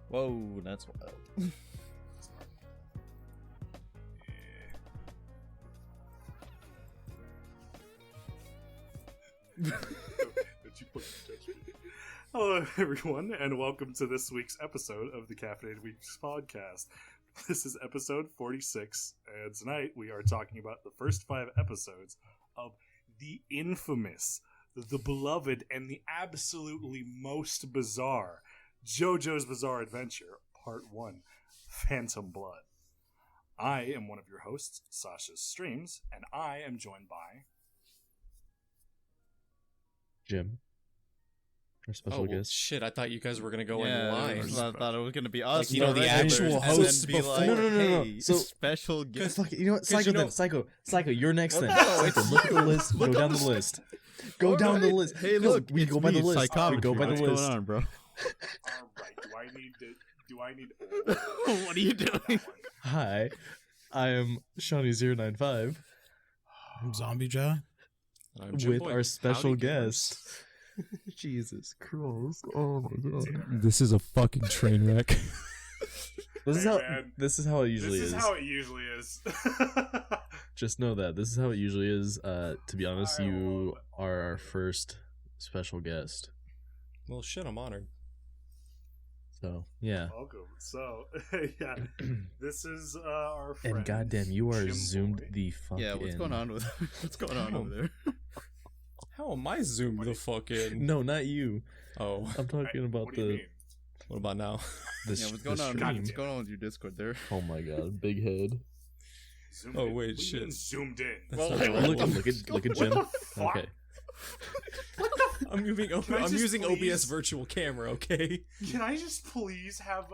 Whoa, that's wild. Hello, everyone, and welcome to this week's episode of the Caffeinated Weebs Podcast. This is episode 46, and tonight we are talking about the first 5 episodes of the infamous, the beloved, and the absolutely most bizarre JoJo's Bizarre Adventure, Part 1, Phantom Blood. I am one of your hosts, Sasha's Streams, and I am joined by... Jim. Our special guest. Shit, I thought you guys were going to go in line. I thought it was going to be us. Like, you know, the actual hosts be before. like, No. hey, So- special guest. Fuck it, you know what? Psycho, you know- then. Psycho, you're next then. no, Psycho, look at the list. Go down the list. Go down the list. Hey, No, look, we it's go by me, the list. We psychometry. go by the What's list. going on, bro? Alright, do I need... What are you doing? Hi, I am Shawnee095 I'm Zombie Jaw. I'm Jim with Boy. our special Howdy, gamers. guest. Jesus Christ! Oh my god! This is a fucking train wreck. This is Hey, how man. this is how it usually This is is. how it usually is. Just know that this is how it usually is. To be honest, I you love it. are our first special guest. Well, shit, I'm honored. So yeah. Welcome. So, yeah, this is our friend. And goddamn, you are Jim zoomed Boy. the fuck Yeah, what's in. going on with what's going on over there? How am I zoomed the fuck in? No, not you. Oh, I'm talking about What do you the mean? what about now? the Yeah, what's going on? stream. What's going on with your Discord there? Oh my god, big head. Zoomed Oh, in? wait, What do you shit. mean zoomed in. That's Well, not wait, the right Look, one. look at What Jim. the fuck? Okay. I'm moving. Can I I'm just using please- OBS virtual camera. Okay. Can I just please have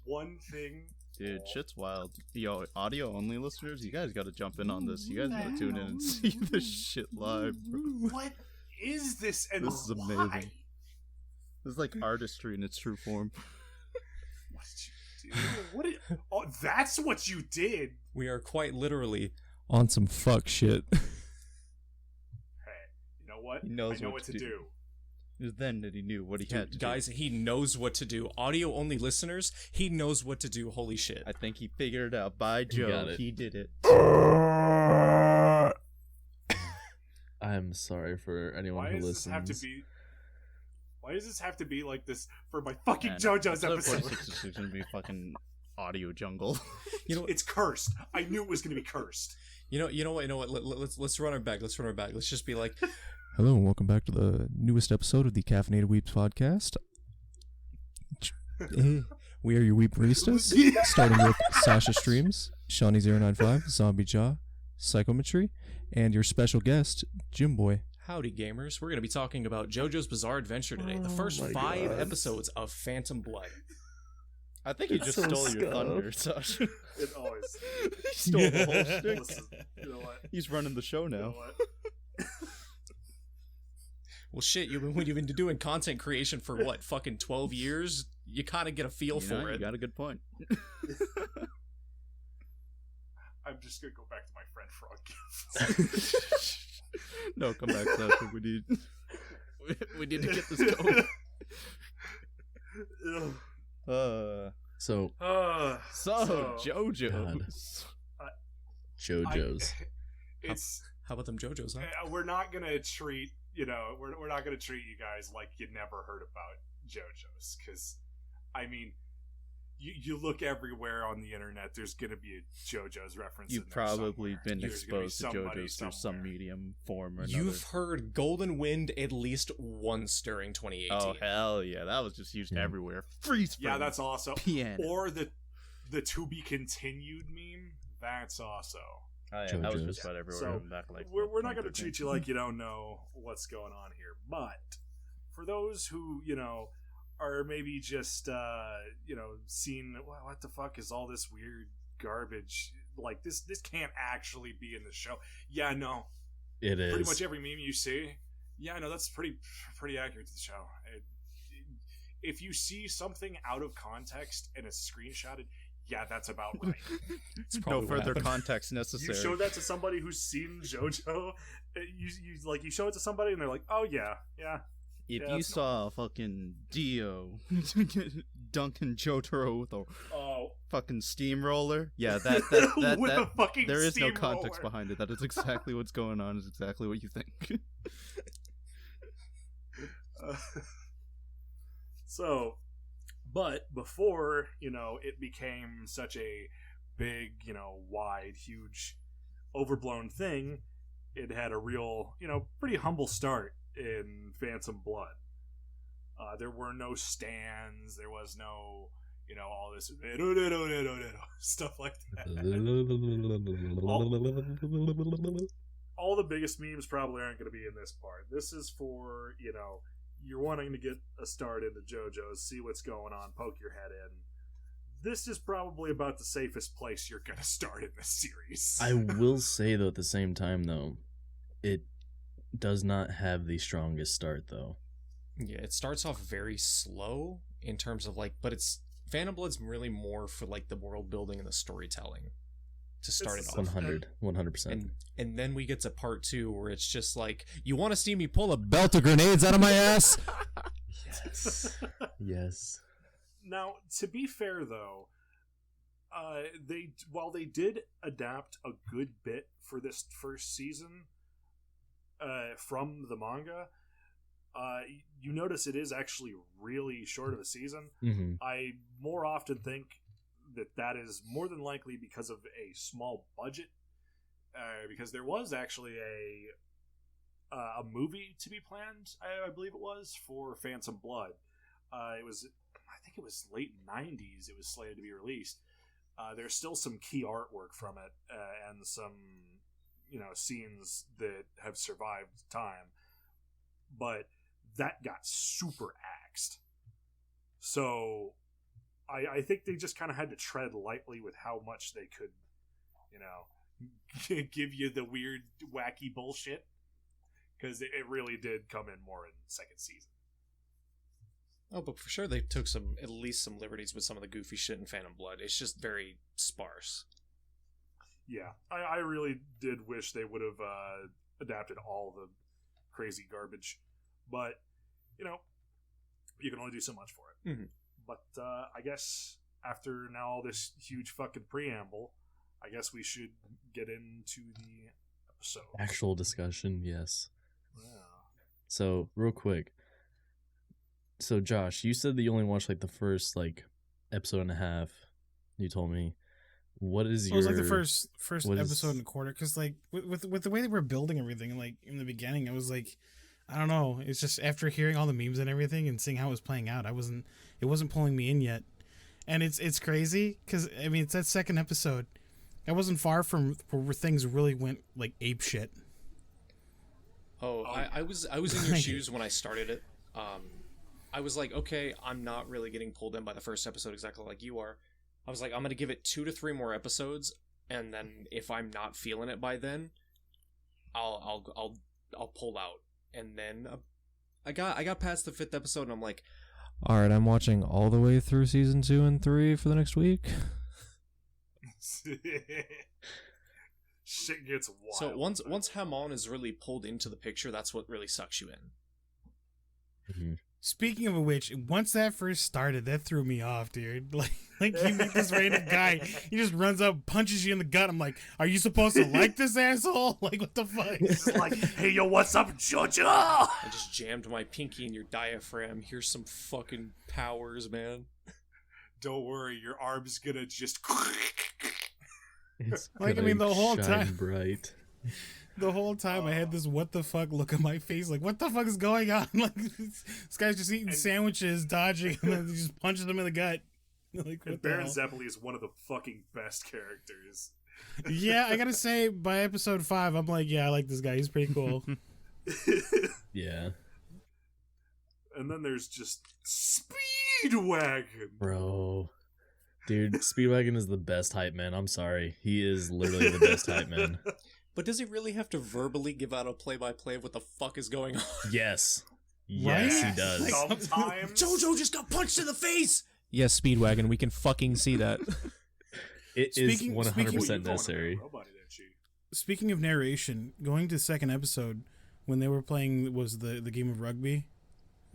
one thing? Dude, shit's wild. Yo, audio only listeners, you guys gotta jump in on this. You guys gotta tune in and see this shit live, bro. What is this? And This is why? amazing. This is like artistry in its true form. What did you do? What did? Oh, that's what you did. We are quite literally. On some fuck shit. Hey, you know what? He knows I know what what to to do. do. It was then that he knew what he had to Guys, do. he knows what to do. Audio only listeners, he knows what to do. Holy shit. I think he figured it out. By got Joe, it. he did it. I'm sorry for anyone Why who does listens. this have to be? Why does this have to be like this for my fucking Man, JoJo's episode episode? 46 is gonna be fucking audio jungle. You know, It's cursed. I knew it was going to be cursed. you know what? Let's run our back. Let's just be like, Hello and welcome back to the newest episode of the Caffeinated Weebs Podcast. We are your Weeb baristas, starting with Sasha Streams, Shawnee095, Zombie Jaw, Psychometry, and your special guest, Jim Boy. howdy gamers. We're gonna be talking about JoJo's Bizarre Adventure today. The first my 5 God. episodes of Phantom Blood. I think he It's just so stole your scuffed. thunder, Sasha. It always. He stole the whole shtick. Listen, you know what? He's running the show You know now. what? Well, shit, you've been doing content creation for what, fucking 12 years? You kind of get a feel You know, for you it. got a good point. I'm just going to go back to my friend Frog Gift. No, come back, Sasha. We need to get this going. So So, JoJo's. JoJo's. It's How about them JoJo's, huh? we're not gonna treat we're not gonna treat you guys like you never heard about JoJo's, because I mean you look everywhere on the internet, there's gonna be a JoJo's reference. You've in there probably somewhere. been There's gonna be exposed to somebody JoJo's through some somewhere. medium, form, or another. You've heard Golden Wind at least once during 2018. Oh, hell yeah. That was just used Yeah. everywhere. Freeze Yeah, frame. that's also piano. or the to be continued meme. That's also. Oh, yeah, that was JoJo's. just about everywhere. So back like we're not going to 2013. treat you like you don't know what's going on here, but for those who are maybe just seeing what the fuck is all this weird garbage, like this can't actually be in the show. Yeah, no, It is. pretty much every meme you see. Yeah, no, that's pretty accurate to the show. If you see something out of context and it's screenshotted, yeah, that's about right. It's No probably what further happened. context You necessary. show that to somebody who's seen JoJo. You show it to somebody and they're like, "Oh yeah." If Yeah, you that's saw fucking Dio dunking Jotaro with a Oh, fucking steamroller. Yeah, with a fucking there is no steamroller. context behind it. That is exactly what's going on. Is exactly what you think. So, but before, it became such a big, wide, huge, overblown thing, it had a real, pretty humble start in Phantom Blood. There were no stands, there was no, all this stuff like that. All the biggest memes probably aren't going to be in this part. This is for, you're wanting to get a start into JoJo's, see what's going on, poke your head in. This is probably about the safest place you're going to start in this series. I will say, though, at the same time, though, it does not have the strongest start, though. Yeah, it starts off very slow in terms of but it's Phantom Blood's really more for the world building and the storytelling to start it off. 100%. And then we get to part 2 where it's just you want to see me pull a Belt of grenades out of my ass. Yes. Now, to be fair, though, while they did adapt a good bit for this first season from the manga, you notice it is actually really short of a season. Mm-hmm. I more often think that is more than likely because of a small budget, because there was actually a movie to be planned, I believe it was, for Phantom Blood. I think it was late 90s it was slated to be released. There's still some key artwork from it, and some scenes that have survived time, but that got super axed. So I think they just kind of had to tread lightly with how much they could, give you the weird, wacky bullshit, because it really did come in more in second season. Oh, but for sure they took at least some liberties with some of the goofy shit in Phantom Blood. It's just very sparse. Yeah, I really did wish they would have adapted all the crazy garbage, but you can only do so much for it. Mm-hmm. But I guess after now all this huge fucking preamble, I guess we should get into the episode. Actual discussion, yes. Yeah. So, real quick. So, Josh, you said that you only watched the first episode and a half. You told me. What is your? It was the first what episode is- and a quarter, because with the way they were building everything, in the beginning, it was I don't know. It's just after hearing all the memes and everything and seeing how it was playing out, it wasn't pulling me in yet, and it's crazy because it's that second episode. I wasn't far from where things really went ape shit. Oh, I was in your shoes when I started it. I was okay, I'm not really getting pulled in by the first episode exactly like you are. I was I'm gonna give it 2 to 3 more episodes, and then if I'm not feeling it by then, I'll pull out. And then I got past the 5th episode, and I'm All right, I'm watching all the way through season 2 and 3 for the next week. Shit gets wild. so once Hamon is really pulled into the picture, that's what really sucks you in. Mm-hmm. Speaking of which, once that first started, that threw me off, dude. You meet this random guy, he just runs up, punches you in the gut. I'm are you supposed to like this asshole? What the fuck? It's hey, yo, what's up, JoJo? I just jammed my pinky in your diaphragm. Here's some fucking powers, man. Don't worry, your arm's gonna just. It's the whole shine time. bright. The whole time I had this what the fuck look on my face, what the fuck is going on? This guy's just eating sandwiches, dodging, and then he just punches him in the gut. And Baron Zeppeli is one of the fucking best characters. Yeah, I gotta say, by episode 5, I'm yeah, I like this guy. He's pretty cool. Yeah. And then there's just Speedwagon. Bro. Dude, Speedwagon is the best hype man. I'm sorry. He is literally the best hype man. But does he really have to verbally give out a play-by-play of what the fuck is going on? Yes. Yes, Right? he does. Sometimes. JoJo just got punched in the face! Yes, Speedwagon, we can fucking see that. It is Speaking- 100% necessary. Speaking of narration, going to the second episode, when they were playing was the game of rugby,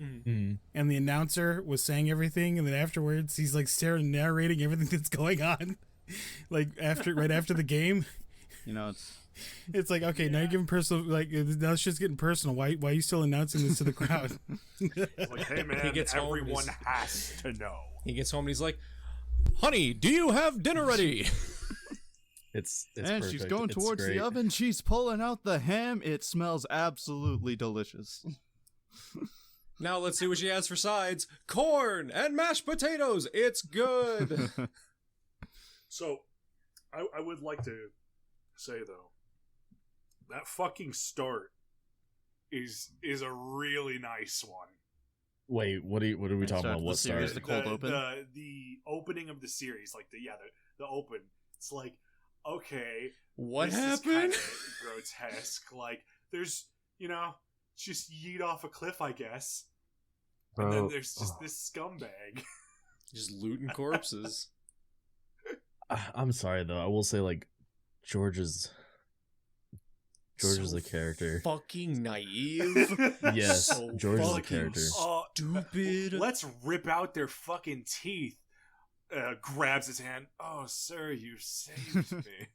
and the announcer was saying everything, and then afterwards he's like narrating everything that's going on, like right after the game. You know, it's like, okay, now you're giving personal, like, now it's just getting personal. Why are you still announcing this to the crowd? It's like, hey man, everyone has to know. He gets home and he's like, honey, do you have dinner ready? It's and perfect. she's going It's towards great. the oven. She's pulling out the ham. It smells absolutely delicious. Now let's see what she has for sides. Corn and mashed potatoes. It's good. So, I would like to say though, that fucking start is a really nice one. Wait, what are we talking about? What series, start? the cold open? The opening of the series, like the open. It's like, okay, What this happened? is kinda grotesque. Like, there's, just yeet off a cliff, I guess. And then there's just this scumbag. Just looting corpses. I'm sorry though. I will say like George is a character. Fucking naive. Yes, So George is a fucking character. Stupid. Let's rip out their fucking teeth. Grabs his hand. Oh, sir, you saved me.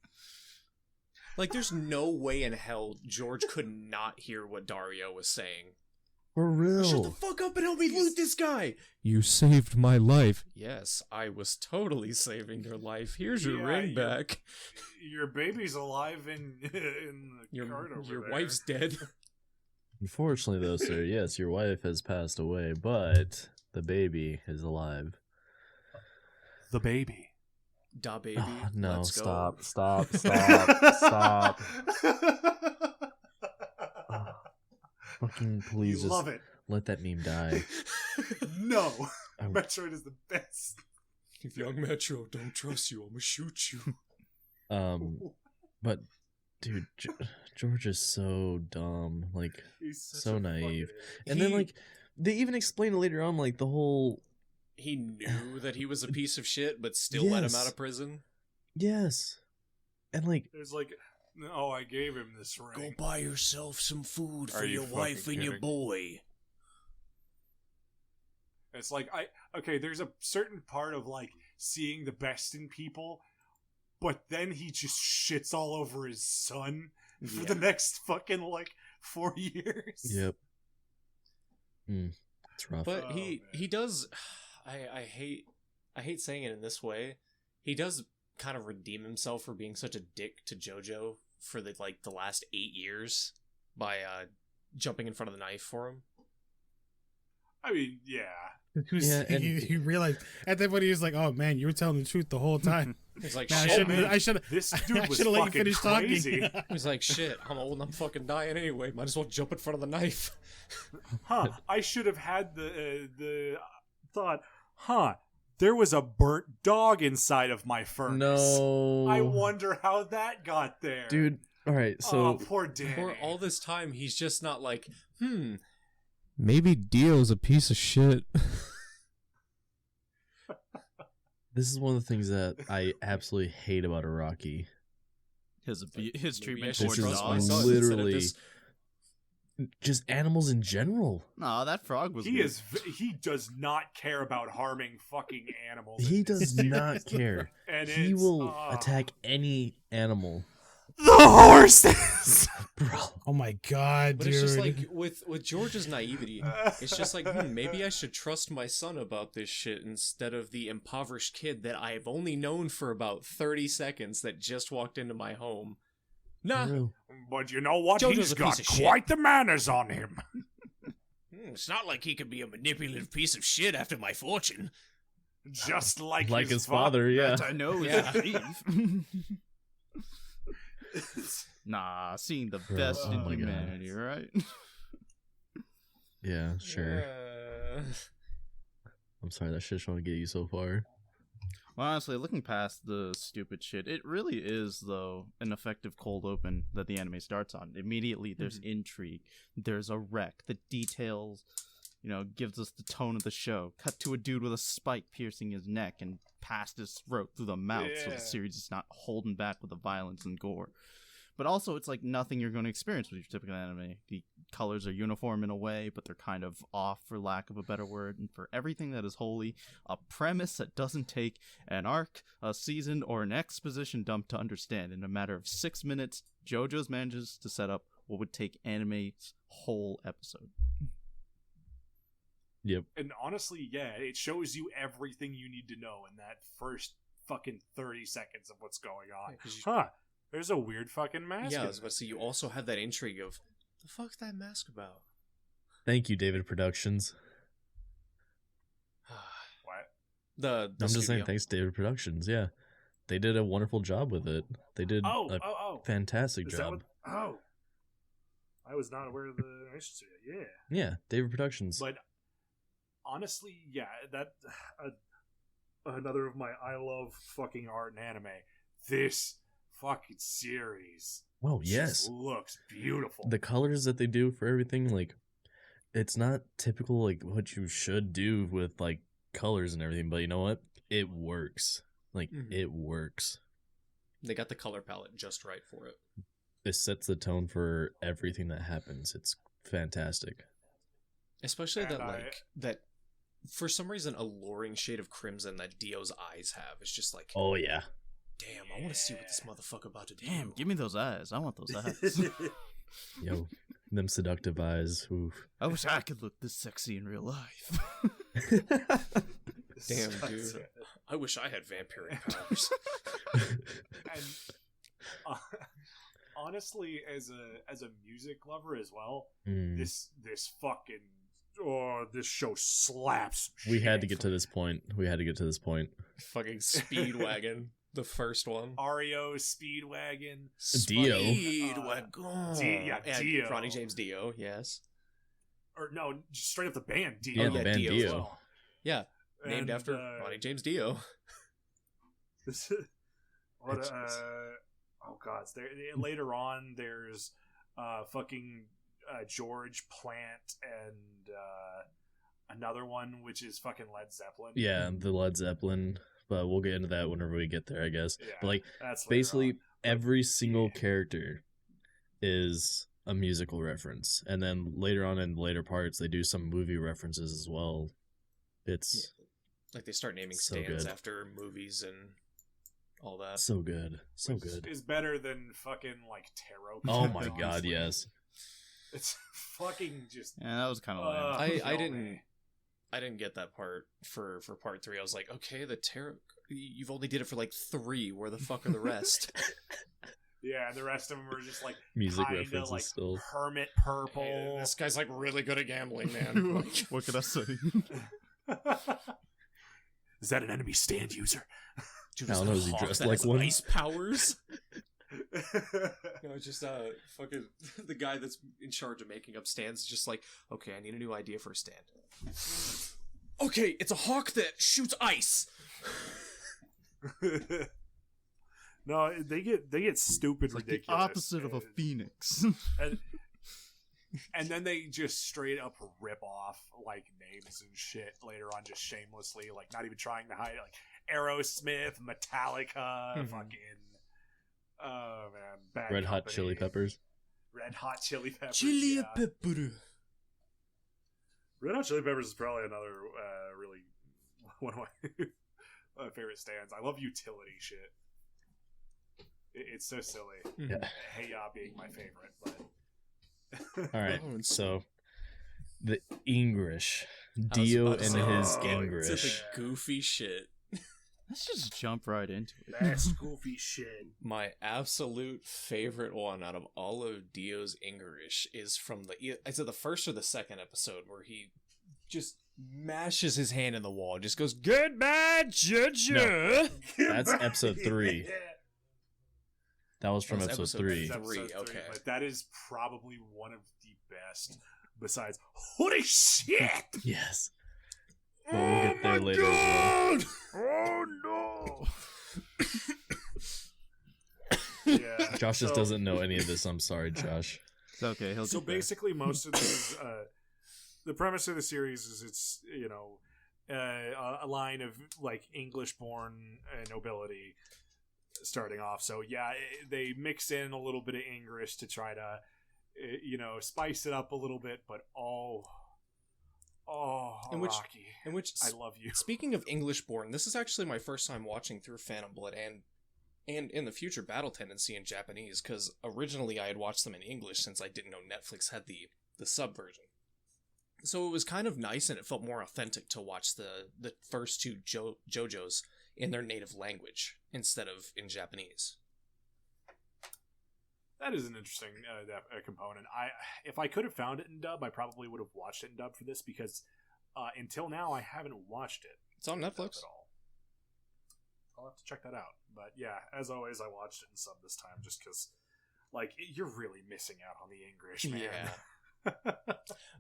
Like, there's no way in hell George could not hear what Dario was saying. For real. Shut the fuck up and help me loot this guy. You saved my life. Yes, I was totally saving your life. Here's your Yeah, ring back. Your baby's alive in the cart over Your there. wife's dead. Unfortunately though, sir, yes, your wife has passed away, but the baby is alive. The baby. Da baby. Oh, no, let's stop, go. stop, stop. Fucking please You just love it. let that meme die. No. I- Metroid is the best. If young Metro don't trust you, I'm gonna shoot you. But dude, George is so dumb, like He's such so a naive. fucking- And then like they even explain it later on, like the whole He knew that he was a piece of shit, but still let him Yes. out of prison. yes, and like There's like, oh, I gave him this ring. Go buy yourself some food Are for you your wife fucking and your kidding? boy. It's like, there's a certain part of like seeing the best in people, but then he just shits all over his son for the next fucking like 4 years. yep. It's rough. But Oh, he man. does. I hate saying it in this way. He does kind of redeem himself for being such a dick to JoJo for the last 8 years by jumping in front of the knife for him. I mean, yeah. Yeah, and- he realized at that point he was like, "Oh man, you were telling the truth the whole time." He's like, Man, shit. I should This I dude was should have let you fucking finish crazy. talking. He's like, shit. I'm old and I'm fucking dying anyway. Might as well jump in front of the knife. Huh? I should have had the thought. Huh? There was a burnt dog inside of my furnace. No, I wonder how that got there, dude. All right, so oh, poor Danny. For all this time, he's just not like, Maybe Dio's a piece of shit. this is one of the things that I absolutely hate about Iraqi. His maybe I treatment should towards This trust is my dogs. son instead of literally this. just animals in general. Nah, that frog was. He good. he does not care about harming fucking animals. He in does this series. not care. And He it's, will attack any animal, the horses. bro. Oh my god, But dude! it's just like with George's naivety, it's just like maybe I should trust my son about this shit instead of the impoverished kid that I've only known for about 30 seconds that just walked into my home. Nah, For real. But you know what? JoJo's He's a got piece of shit. quite the manners on him. it's not like he could be a manipulative piece of shit after my fortune. Just like His father, yeah. I know he's Yeah. a thief. Nah, seeing the Bro, best oh in my God. humanity, right? Yeah, sure. I'm sorry, that shit's trying to get you so far. Well, honestly, looking past the stupid shit, it really is, though, an effective cold open that the anime starts on. Immediately, there's intrigue, there's a wreck, the details, gives us the tone of the show. Cut to a dude with a spike piercing his neck and past his throat through the mouth, so Yeah. the series is not holding back with the violence and gore. But also, it's like nothing you're going to experience with your typical anime. The colors are uniform in a way, but they're kind of off, for lack of a better word. And for everything that is wholly a premise that doesn't take an arc, a season, or an exposition dump to understand, in a matter of 6 minutes, JoJo's manages to set up what would take anime's whole episode. Yep. And honestly, yeah, it shows you everything you need to know in that first fucking 30 seconds of what's going on. There's a weird fucking mask. Yeah, I was about to say, you also have that intrigue of, the fuck's that mask about? Thank you, David Productions. What? I'm just saying, thanks, David Productions. Yeah, they did a wonderful job with it. They did a fantastic job. I was not aware of the animation studio. Yeah. Yeah, David Productions. But honestly, yeah, that another of my I love fucking art and anime. This fucking series. Oh yes, just looks beautiful. The colors that they do for everything, like, it's not typical like what you should do with like colors and everything, but you know what? It works. Like it works. They got the color palette just right for it. It sets the tone for everything that happens. It's fantastic. Especially that for some reason alluring shade of crimson that Dio's eyes have. It's just like, oh yeah. Damn, I want to see what this motherfucker about to do. Damn, give me those eyes. I want those eyes. Yo, them seductive eyes. Oof. I wish I could look this sexy in real life. Damn, dude. I wish I had vampiric powers. And honestly, as a music lover as well, this fucking this show slaps. We had to get to this point. Fucking Speedwagon. The first one. REO, Speedwagon. Dio. Dio. Ronnie James Dio, yes. Or no, straight up the band Dio. Yeah, the band Dio. Well. Yeah, named after Ronnie James Dio. Oh god, later on there's fucking George Plant and another one which is fucking Led Zeppelin. Yeah, the Led Zeppelin. But we'll get into that whenever we get there, I guess. Yeah, but like, that's basically every single character is a musical reference, and then later on in later parts, they do some movie references as well. It's like they start naming so stands good. after movies and all that. So good, so which good. Is better than fucking like tarot. Oh my god, yes. It's fucking just. Yeah, that was kind of lame. I didn't get that part for part 3. I was like, okay, the tarot. You've only did it for like 3. Where the fuck are the rest? Yeah, the rest of them are just like music references like still. Hermit Purple. Hey, this guy's like really good at gambling, man. What could I say? Is that an enemy stand user? Dude, I don't know. Is he dressed like one? Ice powers. No, just fucking the guy that's in charge of making up stands is just like, okay, I need a new idea for a stand. Okay, it's a hawk that shoots ice. No, they get stupid, Like ridiculous. the opposite of a phoenix. And then they just straight up rip off like names and shit later on, just shamelessly, like not even trying to hide it. Like Aerosmith, Metallica, fucking. Oh man, Bad Red Hot Company. Chili Peppers. Red Hot Chili Peppers. Pepper. Red Hot Chili Peppers is probably another really one of my favorite stands. I love utility shit. It's so silly. Yeah. Hey Ya being my favorite, but. All right, so the English, Dio and his English. It's the goofy shit. Let's just jump right into it. That's goofy shit. My absolute favorite one out of all of Dio's English is from the first or the second episode where he just mashes his hand in the wall and just goes, "Goodbye, JoJo." No, that's episode 3. That was from episode 3. Okay. But that is probably one of the best. Besides, holy shit! Yes. But we'll get there later as well. Oh no! Yeah. Josh just doesn't know any of this. I'm sorry, Josh. It's okay. So basically, most of this, the premise of the series is it's a line of like English-born nobility starting off. So yeah, they mix in a little bit of English to try to, spice it up a little bit. But Rocky, I love you. Speaking of English-born, this is actually my first time watching through Phantom Blood and in the future Battle Tendency in Japanese, because originally I had watched them in English since I didn't know Netflix had the sub version. So it was kind of nice, and it felt more authentic to watch the first two JoJo's in their native language instead of in Japanese. That is an interesting component. If I could have found it in dub, I probably would have watched it in dub for this, because until now I haven't watched it. It's on Netflix. At all. I'll have to check that out. But yeah, as always, I watched it in sub this time just because, you're really missing out on the English, man. Yeah.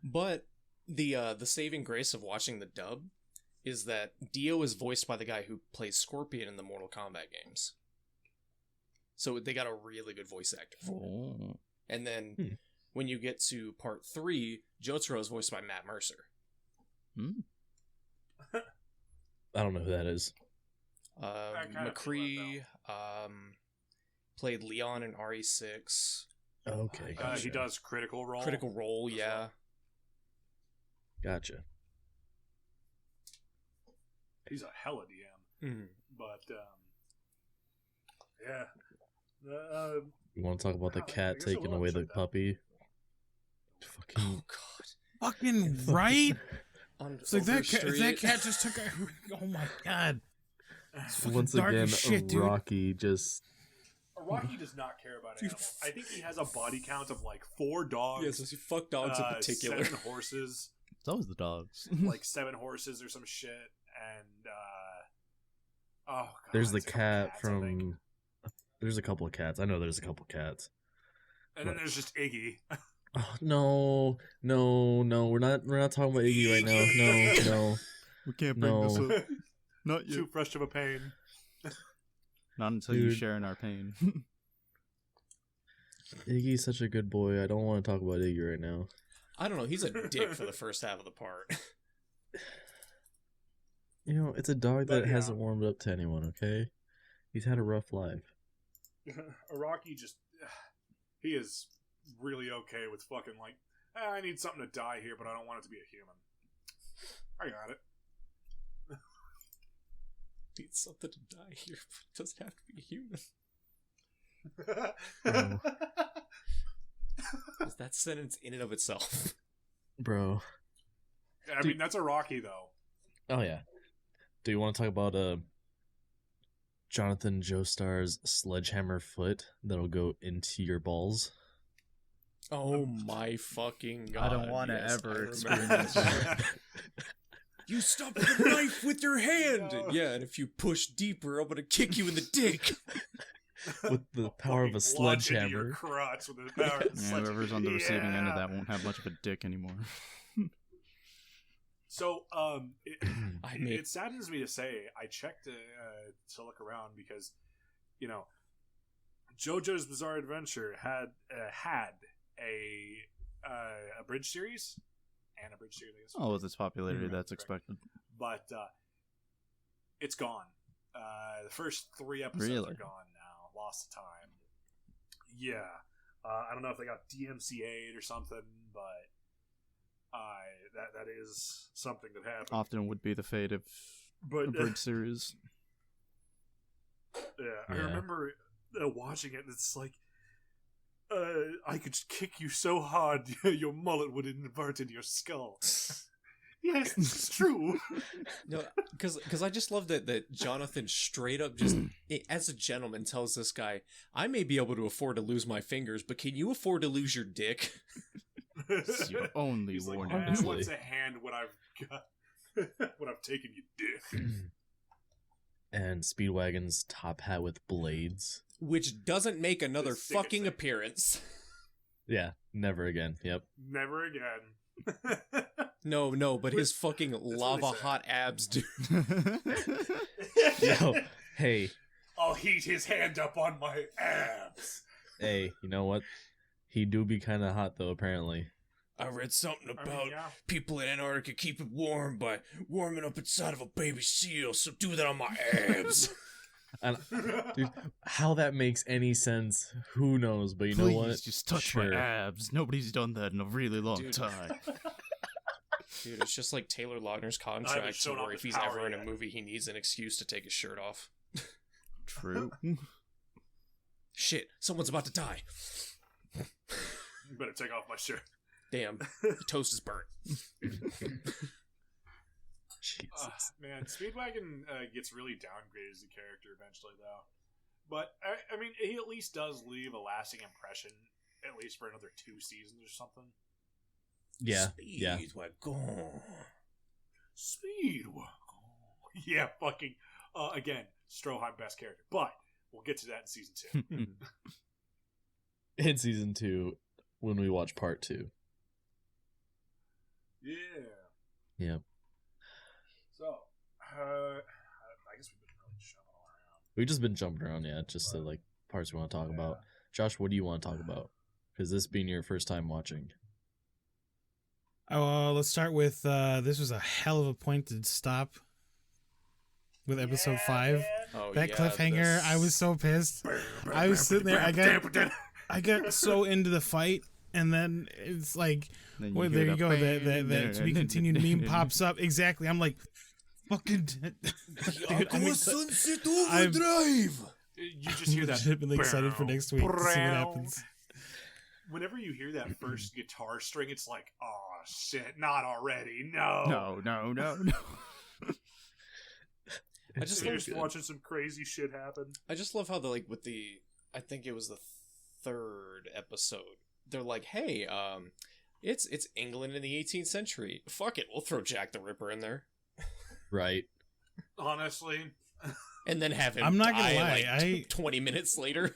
But the saving grace of watching the dub is that Dio is voiced by the guy who plays Scorpion in the Mortal Kombat games. So they got a really good voice actor for it. And then when you get to part 3, Jotaro is voiced by Matt Mercer. I don't know who that is. McCree played Leon in RE6. Okay, gotcha. He does Critical Role. Critical Role, yeah. Gotcha. He's a hella DM. But, yeah. You want to talk about the cat taking away the puppy? Fucking. Oh, God. Fucking right? It's like that cat just took oh my God. Once again, Rocky just... Rocky does not care about animals. I think he has a body count of 4 dogs. Yeah, so he fuck dogs in particular. 7 horses. It's always the dogs. 7 horses or some shit. And, oh, God. There's the cat from... There's a couple of cats. I know there's a couple cats. And then there's just Iggy. Oh, no. We're not talking about Iggy right now. No. We can't bring this up. Not Too fresh of a pain. Not until you share in our pain. Iggy's such a good boy. I don't want to talk about Iggy right now. I don't know. He's a dick for the first half of the part. It's a dog that hasn't warmed up to anyone, okay? He's had a rough life. Araki he is really okay with fucking I need something to die here, but I don't want it to be a human. I got it. Need something to die here, but it doesn't have to be a human. Is that sentence in and of itself? Bro. I mean, that's Araki, though. Oh, yeah. Do you want to talk about Jonathan Joestar's sledgehammer foot that'll go into your balls? Oh my fucking God. I don't want to ever experience that. You stop the knife with your hand! No. Yeah, and if you push deeper, I'm gonna kick you in the dick! With the power of a sledgehammer. Your crotch with the power of a sledgehammer. Whoever's on the receiving end of that won't have much of a dick anymore. So, it saddens me to say, I checked to look around because, JoJo's Bizarre Adventure had a bridge series, and a bridge series, I guess. Oh, with its popularity, that's expected. But it's gone. The first 3 episodes are gone now. Lost the time. Yeah. I don't know if they got DMCA'd or something, but that is something that happened. Often would be the fate of a bridge series. Yeah, I remember watching it, and it's like, I could kick you so hard, your mullet would invert in your skull. Yes, it's true. No, because I just love that Jonathan straight up just, as a gentleman, tells this guy, I may be able to afford to lose my fingers, but can you afford to lose your dick? It's your only warning. What's a hand when I've taken you dick? And Speedwagon's top hat with blades. Which doesn't make another fucking appearance. Yeah, never again. Yep. Never again. No, but his fucking lava hot abs, dude. Yo, hey. I'll heat his hand up on my abs. Hey, you know what? He do be kind of hot, though, apparently. I read something about people in Antarctica keep it warm by warming up inside of a baby seal, so do that on my abs. And, dude, how that makes any sense, who knows? But you know Please, what? just touch Sure. my abs. Nobody's done that in a really long Dude. time. Dude, it's just like Taylor Lautner's contract, to shown off where if his he's power ever in a yet. movie, he needs an excuse to take his shirt off. True. Shit, someone's about to die. You better take off my shirt. Damn, the toast is burnt. Jesus. Man, Speedwagon gets really downgraded as a character eventually, though. But, I mean, he at least does leave a lasting impression, at least for another 2 seasons or something. Yeah. Speedwagon. Speedwagon. Yeah, fucking, again, Stroheim best character. But, we'll get to that in season 2. In season 2, when we watch part 2. Yeah. Yep. So, I guess we've been really jumping all around. We've just been jumping around, yeah, just the like parts we want to talk about. Josh, what do you want to talk about? Because this being your first time watching. Let's start with this was a hell of a point to stop with episode 5. Oh, That yeah, cliffhanger, I was so pissed. I was sitting there, I got so into the fight, and then it's like, well, there you go, that to be continued meme pops up. Exactly. I'm like, fucking dude, Sunset Overdrive. You just hear that. I'm really excited for next week to see what happens. Whenever you hear that first guitar string, it's like, oh shit, not already. No. No. I just You're love just watching some crazy shit happen. I just love how I think it was the 3rd episode. They're like, hey, it's England in the 18th century. Fuck it, we'll throw Jack the Ripper in there. Right. Honestly. And then have him I'm not gonna die, lie, like 20 minutes later.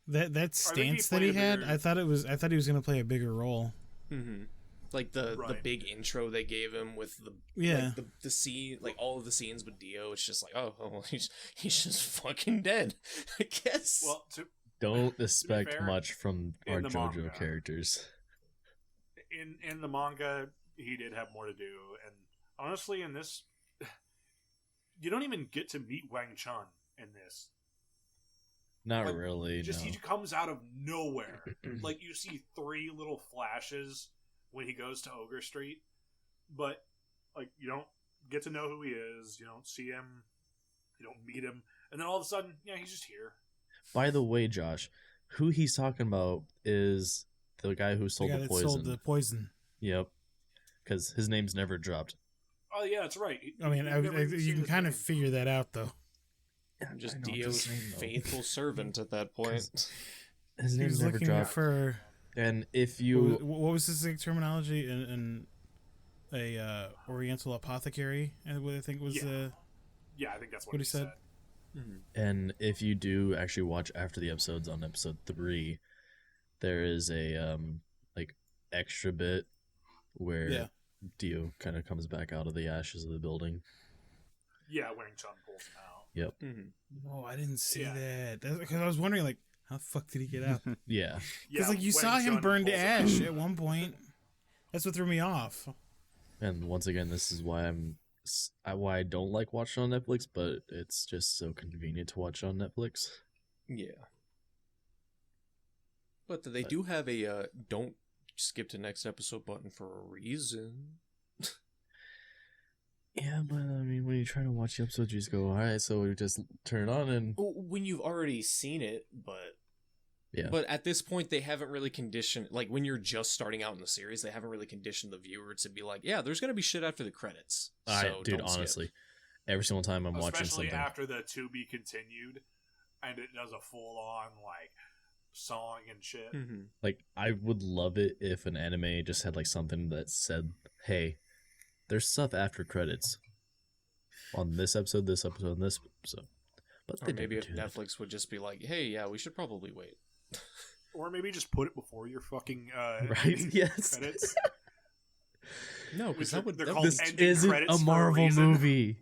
That stance that he had, I thought he was gonna play a bigger role. Mm-hmm. Like the Right. big intro they gave him with the the scene, like all of the scenes with Dio. It's just like, oh he's just fucking dead, I guess. Well, Don't expect fair, much from in our the JoJo manga. characters. in the manga, he did have more to do, and honestly, in this, you don't even get to meet Wang Chun in this. Not Like, really, Just no. he comes out of nowhere. Like you see 3 little flashes when he goes to Ogre Street, but like you don't get to know who he is. You don't see him. You don't meet him, and then all of a sudden, yeah, he's just here. By the way, Josh, who he's talking about is the guy who The sold guy the that poison. sold the poison. Yep. Because his name's never dropped. Oh yeah, that's right. I mean, you can kind of figure that out, though. I'm just I know, Dio's just saying, though. faithful servant at that point. His He name's was never looking dropped. for And if you... what was this like, terminology in a Oriental apothecary? I think was Yeah, I think that's what What he he said. And if you do actually watch after the episodes on episode 3, there is a like extra bit where Dio kind of comes back out of the ashes of the building. Yeah, Wang Chun pulls him out. Yep. Mm-hmm. Oh, I didn't see Yeah. that. Because I was wondering, like, how the fuck did he get out? Yeah. Because like you Wang saw him Chun burn to pulls him ash out. at one point. That's what threw me off. And once again, this is why why I don't like watching on Netflix, but it's just so convenient to watch on Netflix. Yeah. But they do have a don't skip to next episode button for a reason. Yeah, but I mean, when you're trying to watch the episode, you just go, all right, so we just turn it on and... When you've already seen it, but... Yeah. But at this point, they haven't really conditioned... Like, when you're just starting out in the series, they haven't really conditioned the viewer to be like, yeah, there's going to be shit after the credits. So Dude, don't skip. honestly, every single time I'm watching Especially something... after the to be continued, and it does a full on like song and shit. Mm-hmm. Like, I would love it if an anime just had, like, something that said, hey, there's stuff after credits on this episode, and this episode. But Or they maybe if didn't do that. Netflix would just be like, hey, yeah, we should probably wait. Or maybe just put it before your fucking Right? Yes. credits. No, because that would... They're that called would- This ending isn't credits a for a Marvel reason. movie.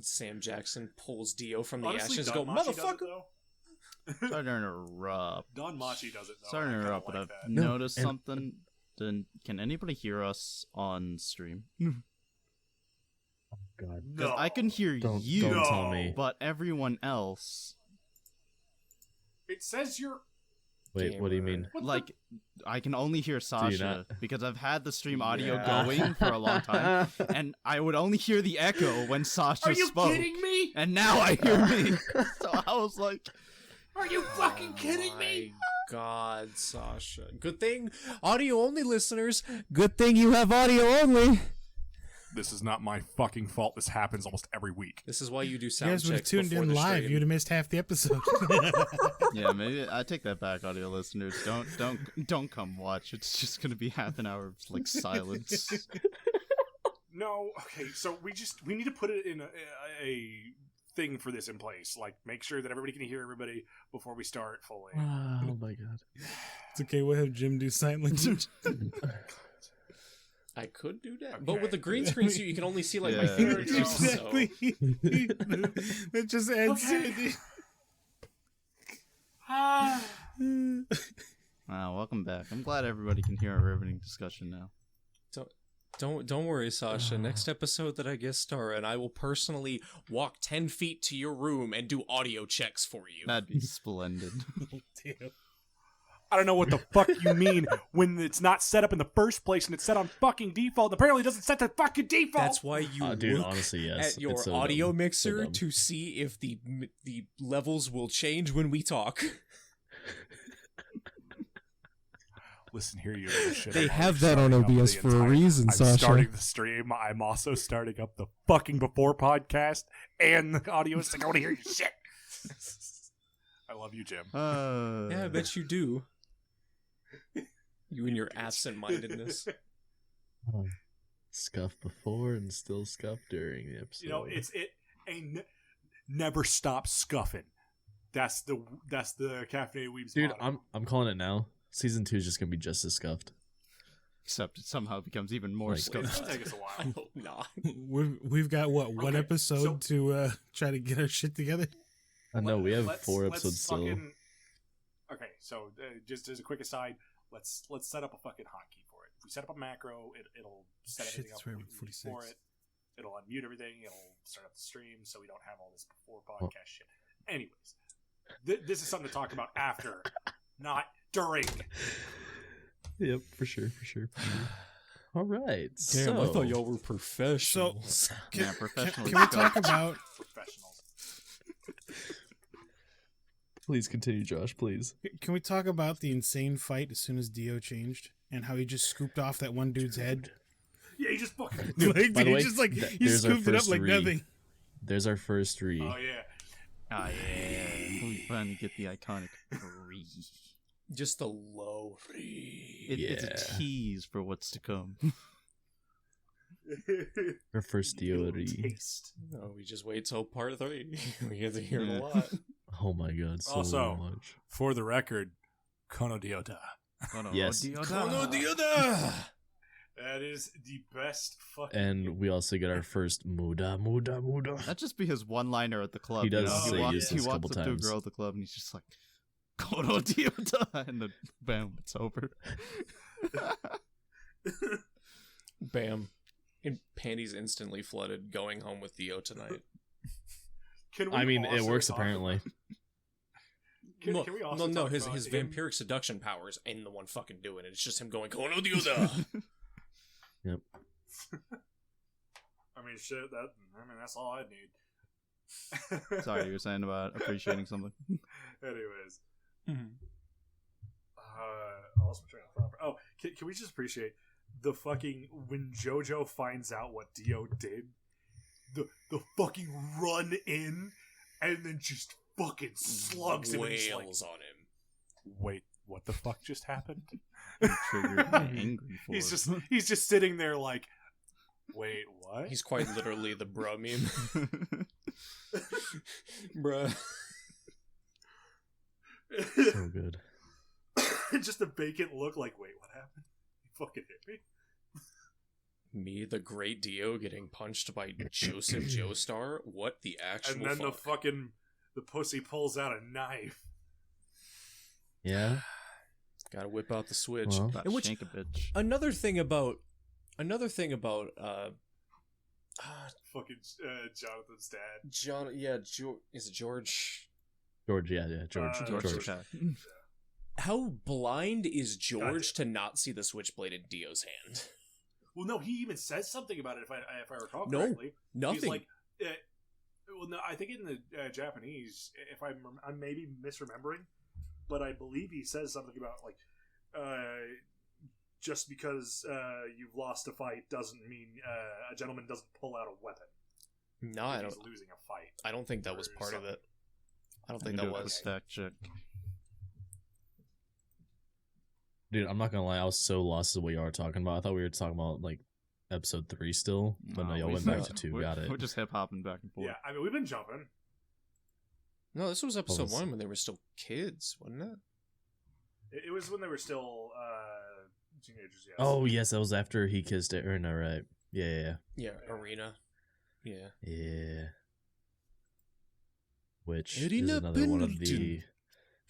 Sam Jackson pulls Dio from the Honestly, ashes. Don Go, Machi does it, motherfucker! though. Sorry to interrupt. Don Machi does it though. Sorry to and I kinda interrupt, but like I've that. No, noticed and- something. Can anybody hear us on stream? God. Because I can hear Don't you, tell me. but everyone else, It says you're. Wait, what do you mean? like, I can only hear Sasha not? because I've had the stream audio Yeah. going for a long time, and I would only hear the echo when Sasha Are you spoke. kidding me? And now I hear me. So I was like, Are you fucking kidding me? God, Sasha. Good thing, audio only listeners. Good thing you have audio only. This is not my fucking fault. This happens almost every week. This is why you do You sound guys would have checks tuned before in the live. stream. You'd have missed half the episode. yeah, maybe I take that back, audio listeners. Don't come watch. It's just gonna be half an hour of like silence. No, okay, so we need to put it in a thing for this in place. Like, make sure that everybody can hear everybody before we start fully. Oh my god. It's okay. We'll have Jim do sign language. I could do that, Okay. but with the green screen suit, you can only see like my Yeah. fingertips. Exactly. That just adds Okay. to it. Wow, welcome back. I'm glad everybody can hear our riveting discussion now. Don't worry, Sasha. Next episode that I guest star in, I will personally walk 10 feet to your room and do audio checks for you. That'd be splendid. Damn. I don't know what the fuck you mean when it's not set up in the first place and it's set on fucking default. Apparently, it doesn't set to fucking default. That's why you Dude, look honestly, yes. at your It's so audio dumb. mixer So dumb. to see if the levels will change when we talk. Listen here, you little shit. They I'm have already that on starting up OBS the for a entire- reason, I'm Sasha. starting the stream. I'm also starting up the fucking before podcast and the audio. It's like, I want to hear your shit. I love you, Jim. Yeah, I bet you do. You and your absent-mindedness. Scuff before and still scuff during the episode. You know, never stop scuffing. That's the Caffeinated Weebs. Dude, motto. I'm calling it now. Season 2 is just gonna be just as scuffed. Except it somehow becomes even more Like- It's scuffed. gonna take us a I while. hope not. We've got one Okay, episode to try to get our shit together. I know we have Let's- 4 let's episodes still. fucking- Okay, so just as a quick aside, let's set up a fucking hotkey for it. If we set up a macro, it'll set Shit, everything that's up right, we with need 46. for it. It'll unmute everything. It'll start up the stream, so we don't have all this before podcast shit. Anyways, this is something to talk about after, not during. Yep, for sure. All right. Damn, I so, thought y'all were professionals. Yeah, professional Can we scuff. talk about? Professionals. please continue, Josh. Please. Can we talk about the insane fight as soon as Dio changed and how he just scooped off that one dude's head? Yeah, you just fucking. Like, by the he way, just like th- he there's our scooped it up first like re. nothing. There's our first re. Oh yeah. Ah, yeah. We finally get the iconic re. Just the low re. It's Yeah. a tease for what's to come. Our first Dio re. Taste. No, we just wait till part 3. We get to hear Yeah. a lot. Oh my god, so Also- much. For the record, Kono Diota. Oh, no. Yes. Dioda. That is the best fucking. And we also get our first Muda. That'd just be his one-liner at the club. He does you know? say he walks, useless he a walks couple up to a times. girl at the club and he's just like, Kono Dioda, and then bam, it's over. Bam. And panties instantly flooded going home with Theo tonight. Can we I mean, it also works talk apparently. about- Can we also no, talk his about his him- vampiric seduction powers ain't the one fucking doing it. It's just him going, Kono Dioda! Yep. I mean, shit. That's all I need. Sorry, you were saying about appreciating something. Anyways, Mhm. I lost my train of thought. Oh, can we just appreciate the fucking when JoJo finds out what Dio did, the fucking run in and then just fucking slugs him. And he's like, Wails on him. wait, what the fuck just happened? Triggered my angry for He's it. he's just sitting there like, wait, what? He's quite literally the bruh meme. Bruh. So good. Just a vacant look like, wait, what happened? You fucking hit me? Me, the great Dio, getting punched by Joseph Joestar? What the actual And then fuck? the pussy pulls out a knife. Yeah. Gotta whip out the switch. Well. About And which, shank a bitch. another thing about Fucking Jonathan's dad. Is it George? George, yeah, George. Takei. How blind is George to not see the switchblade in Dio's hand? Well, no, he even says something about it. If I recall No, correctly, nothing. He's like, well, no, I think in the Japanese, if I'm maybe misremembering, but I believe he says something about like, just because you've lost a fight doesn't mean a gentleman doesn't pull out a weapon. No, I don't. He's losing a fight. I don't think that was part of it. I don't think Do that a was. stack check. Dude, I'm not gonna lie, I was so lost as what y'all were talking about. I thought we were talking about like episode 3 still, but no, y'all went back to 2. Got it. We're just hip hopping back and forth. Yeah, I mean we've been jumping. No, this was episode What was- 1 when they were still kids, wasn't it? It was when they were still teenagers. Yes. Oh yes, that was after he kissed Erina, right? Yeah. Yeah, Arena. Yeah. Which is Irina another one of Pendleton. the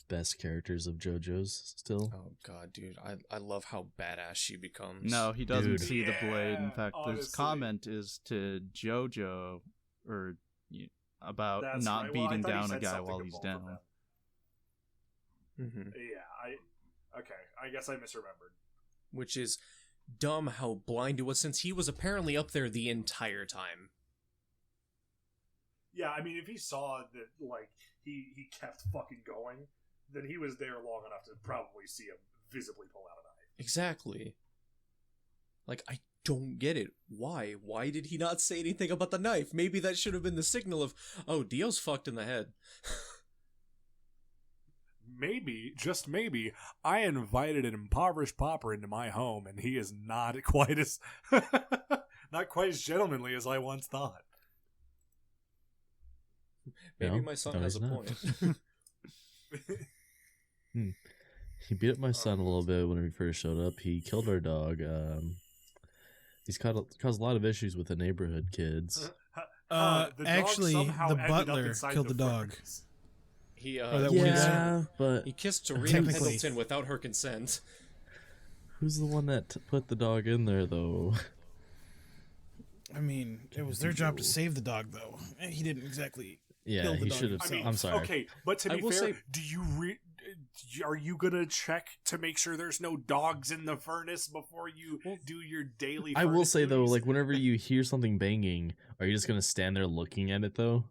best characters of JoJo's still. Oh god, dude, I love how badass she becomes. No, he doesn't Dude. see the blade. In Yeah, fact, his honestly. comment is to JoJo about That's not right. Well, I beating thought he down a said guy something while to he's both of down. them. Mm-hmm. Yeah, okay. I guess I misremembered. Which is dumb how blind it was, since he was apparently up there the entire time. Yeah, I mean, if he saw that, like, he kept fucking going, then he was there long enough to probably see him visibly pull out a knife. Exactly. Like, I don't get it. Why? Why did he not say anything about the knife? Maybe that should have been the signal of, oh, Dio's fucked in the head. Maybe, just maybe, I invited an impoverished pauper into my home, and he is not quite as not quite as gentlemanly as I once thought. Maybe No, my son no, has he's a not. point. He beat up my son a little bit when he first showed up. He killed our dog. He's caused a lot of issues with the neighborhood kids. The dog Actually, somehow the ended up butler inside killed the dog. furnace. He Or that one Yeah, but he kissed Serena Technically. Pendleton without her consent. who's the one that put the dog in there, though? I mean, it was their job to save the dog, though. He didn't exactly. Yeah, Killed the he dog should have. I mean, I'm sorry. Okay, but to I be will fair, say- do you are you gonna check to make sure there's no dogs in the furnace before you do your daily? I will furnace say though, duties? like whenever you hear something banging, are you just gonna stand there looking at it though?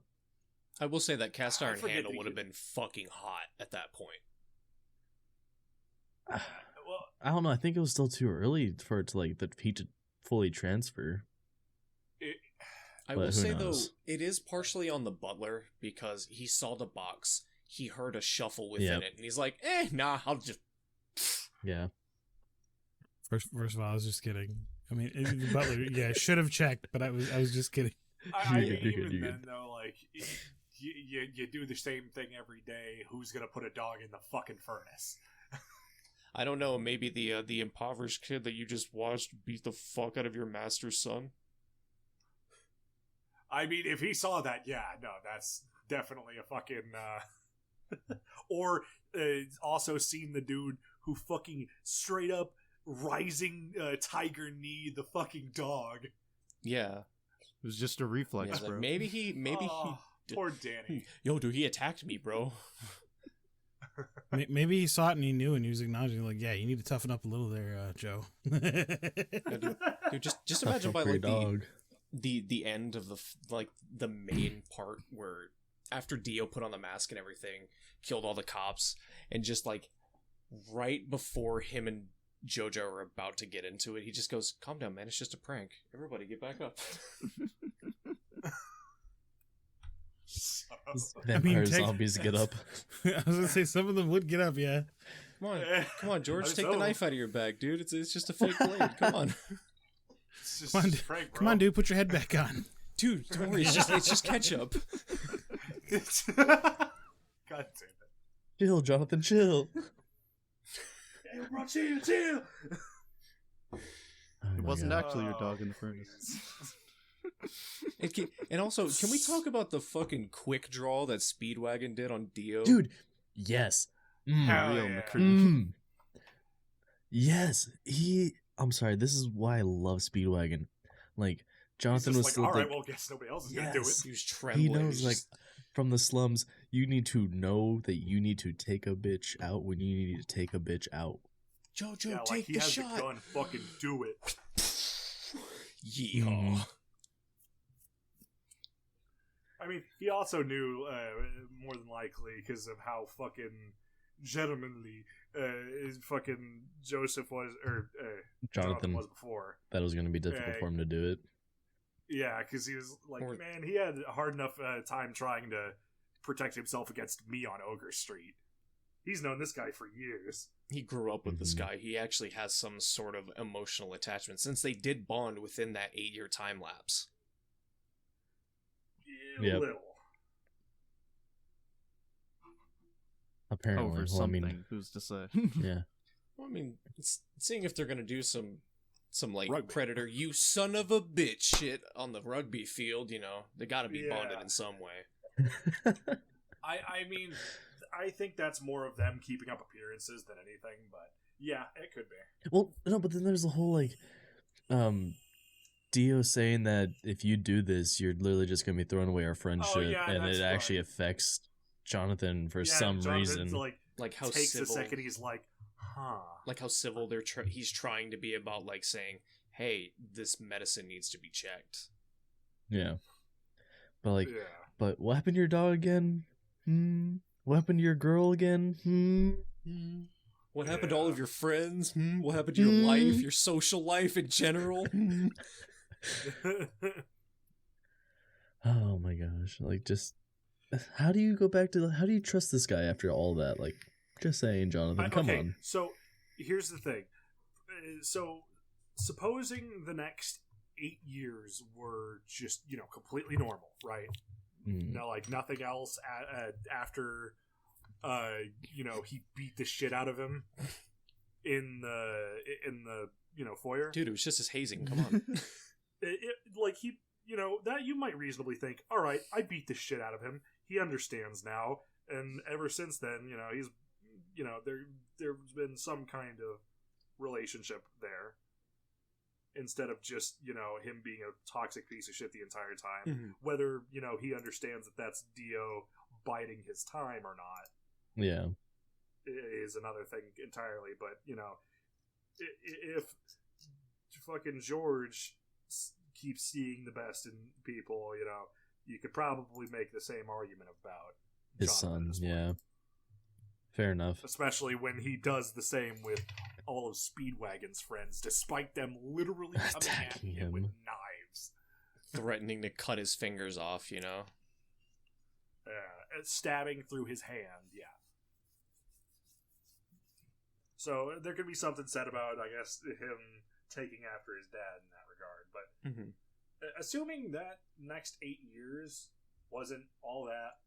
I will say that cast I iron forget handle that would have you- been fucking hot at that point. well, I don't know. I think it was still too early for it to like the heat to fully transfer. I But will who say knows? though, it is partially on the butler because he saw the box, he heard a shuffle within Yep. it, and he's like, nah, I'll just. Yeah. First of all, I was just kidding. I mean, the butler, yeah, should have checked, but I was just kidding. I You're mean, good, even you're then good. though, like you do the same thing every day. Who's gonna put a dog in the fucking furnace? I don't know, maybe the impoverished kid that you just watched beat the fuck out of your master's son. I mean, if he saw that, yeah, no, that's definitely a fucking. Or also seen the dude who fucking straight up rising tiger knee the fucking dog. Yeah. It was just a reflex, Yeah, bro. like, maybe he Oh, poor Danny. Yo, dude, he attacked me, bro. Maybe he saw it and he knew, and he was acknowledging, like, yeah, you need to toughen up a little there, Joe. Dude, just imagine by Tough like dog. the end of the main part where after Dio put on the mask and everything, killed all the cops, and just like right before him and JoJo are about to get into it, he just goes, "Calm down, man. It's just a prank. Everybody, get back up." Vampire take- zombies get up. I was gonna say some of them would get up, yeah. Come on, George. I'm Take so- the knife out of your bag, dude. It's just a fake blade. Come on, It's just, Come on, just prank, bro. Come on, dude, put your head back on. dude. Don't worry. It's just ketchup. God damn it. Chill, Jonathan, chill. Hey, bro, chill. Oh It my wasn't God. actually your dog in the furnace. And also, can we talk about the fucking quick draw that Speedwagon did on Dio? Dude, yes. Hell Real yeah. McCree. Yes, I'm sorry, this is why I love Speedwagon. Like, Jonathan was still all right, well, guess nobody else is gonna do it. He was trembling. He knows, like, from the slums, you need to know that you need to take a bitch out when you need to take a bitch out. JoJo, Yeah, take he the has shot. the gun. Fucking do it. Yeehaw. I mean, he also knew, more than likely, because of how fucking gentlemanly his fucking Joseph was, or Jonathan was before. That was going to be difficult for him to do it. Yeah, because he was like, man, he had a hard enough time trying to protect himself against me on Ogre Street. He's known this guy for years. He grew up with this guy. He actually has some sort of emotional attachment since they did bond within that 8-year time lapse. Yeah, little. Apparently. Over something. Who's to say? Yeah. Well, I mean, seeing if they're going to do some like rugby. Predator, you son of a bitch shit on the rugby field, you know, they got to be bonded in some way. I mean, I think that's more of them keeping up appearances than anything, but yeah, it could be. Well, no, but then there's the whole, like, Dio saying that if you do this, you're literally just going to be throwing away our friendship, and it actually affects Jonathan for some reason. Like how takes civil, a second, he's like, huh. Like how civil he's trying to be about, like, saying, hey, this medicine needs to be checked. Yeah. But, like, but what happened to your dog again? What happened to your girl again? What happened to all of your friends? What happened to your life, your social life in general? Oh my gosh. Like, just, how do you go back to, how do you trust this guy after all that? Like, just saying, Jonathan, come on. So, here's the thing. So, supposing the next 8 years were just, completely normal, right? No, like, nothing else after, he beat the shit out of him in the foyer. Dude, it was just his hazing. Come on. That you might reasonably think, all right, I beat the shit out of him. He understands now. And ever since then, he's, there's been some kind of relationship there. Instead of just, him being a toxic piece of shit the entire time. Mm-hmm. Whether, he understands that that's Dio biding his time or not. Yeah. Is another thing entirely. But, if fucking George keeps seeing the best in people, you could probably make the same argument about his son. Yeah. Fair enough. Especially when he does the same with all of Speedwagon's friends, despite them literally coming at him with knives. Threatening to cut his fingers off, stabbing through his hand, yeah. So there could be something said about, I guess, him taking after his dad in that regard. But assuming that next 8 years wasn't all that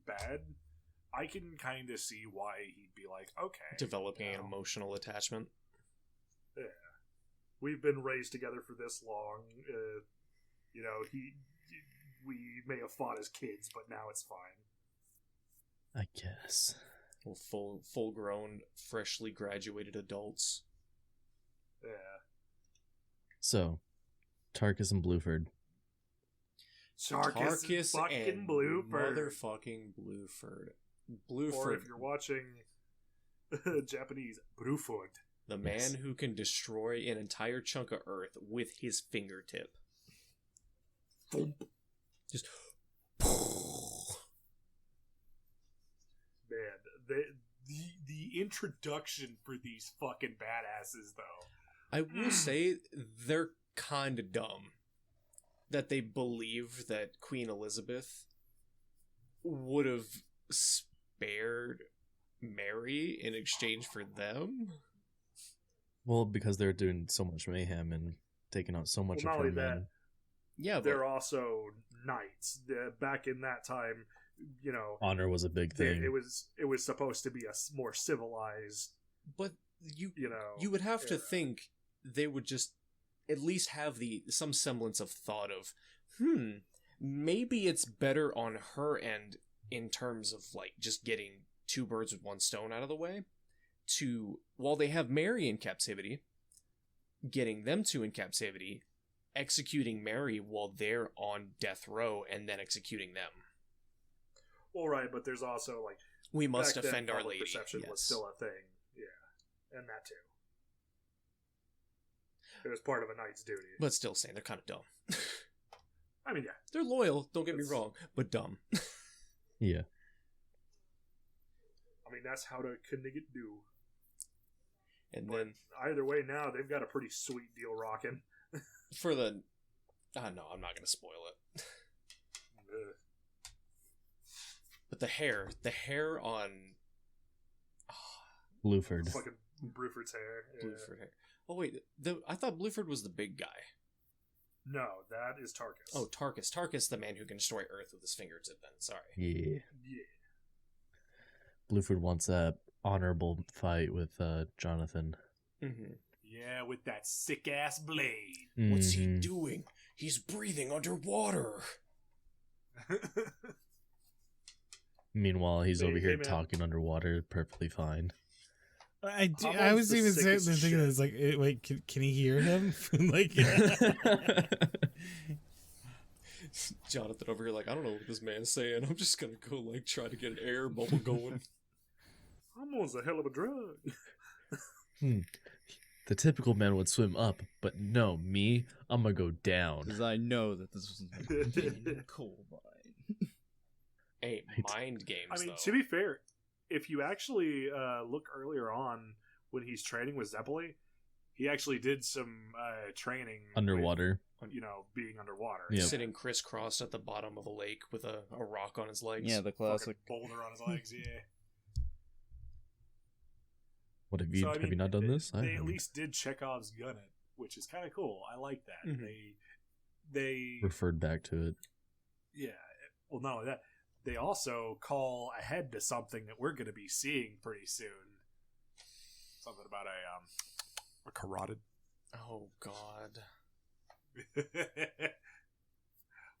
bad, I can kind of see why he'd be like, okay. Developing an emotional attachment. Yeah. We've been raised together for this long. We may have fought as kids, but now it's fine. I guess. Well, full-grown, freshly graduated adults. Yeah. So, Tarkus and Blueford. Tarkus and Blueford. Motherfucking Blueford. Or if you're watching Japanese, Blueford. The man who can destroy an entire chunk of earth with his fingertip. Just... Man, the introduction for these fucking badasses, though. I will say, they're kind of dumb. That they believe that Queen Elizabeth would have spared Mary in exchange for them? Well, because they're doing so much mayhem and taking out so much of her men. Yeah, they're also knights. Back in that time, honor was a big thing. It was supposed to be a more civilized. But you would have to think they would just at least have some semblance of thought of, maybe it's better on her end in terms of, like, just getting 2 birds with 1 stone out of the way, to, while they have Mary in captivity, getting them 2 in captivity, executing Mary while they're on death row and then executing them. All right, but there's also like we must back then, offend Our public Lady. Perception was still a thing, yeah, and that too. It was part of a knight's duty. But still saying they're kind of dumb. I mean, yeah. They're loyal, don't get me wrong, but dumb. Yeah. I mean, that's how to Knigget do. And but then... either way, now they've got a pretty sweet deal rocking. For the... no, I'm not going to spoil it. But the hair on... Bluford. Fucking Bruford's hair. Yeah. Bluford hair. Oh, wait. I thought Bluford was the big guy. No, that is Tarkus. Oh, Tarkus. Tarkus, the man who can destroy Earth with his fingertip then. Sorry. Yeah. Yeah. Bluford wants a honorable fight with Jonathan. Mm-hmm. Yeah, with that sick-ass blade. What's he doing? He's breathing underwater. Meanwhile, he's over here man. talking underwater perfectly fine. I was even thinking this, like, wait, can he hear him? Like, Jonathan over here, like, I don't know what this man's saying. I'm just gonna go, like, try to get an air bubble going. Almost a hell of a drug. The typical man would swim up, but no, me, I'm gonna go down. Because I know that this was a coal mine. Hey, mind games, I mean, though. to be fair, if you actually look earlier on when he's training with Zeppeli, he actually did some training Underwater. with, being underwater. Yep. Sitting crisscrossed at the bottom of a lake with a rock on his legs. Yeah, the classic. Fucking boulder on his legs, yeah. What have you So, I have mean, you not done this? They at least did Chekhov's gun it, which is kind of cool. I like that. Mhm. They referred back to it. yeah. Well, not only that, they also call ahead to something that we're going to be seeing pretty soon. Something about a carotid. Oh, God.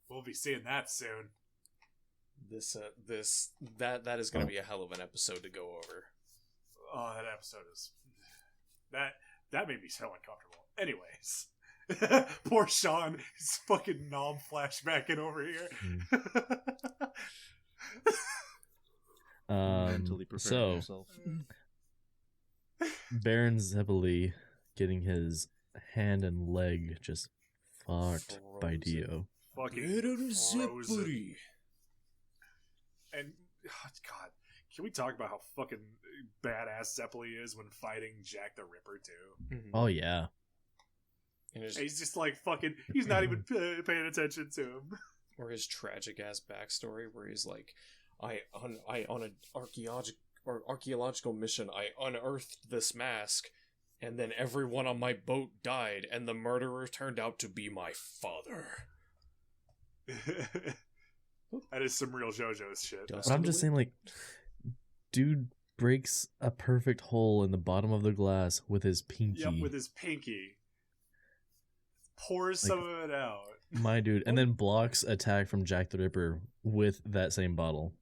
We'll be seeing that soon. That is going to be a hell of an episode to go over. Oh, that episode is that made me so uncomfortable. Anyways, poor Sean is fucking nom flashbacking over here. Mentally preparing So yourself. Baron Zeppeli getting his hand and leg just fucked by Dio. Fucking frozen. And God, can we talk about how fucking badass Zeppeli is when fighting Jack the Ripper too? Mm-hmm. Oh yeah. And He's just like fucking. He's not even paying attention to him. or his tragic ass backstory where he's like, I on an archaeological mission, I unearthed this mask, and then everyone on my boat died, and the murderer turned out to be my father. That is some real JoJo's shit. Dust But I'm in the just saying, like, dude breaks a perfect hole in the bottom of the glass with his pinky. Yep, with his pinky. Pours some of it out. My dude, and then blocks attack from Jack the Ripper with that same bottle.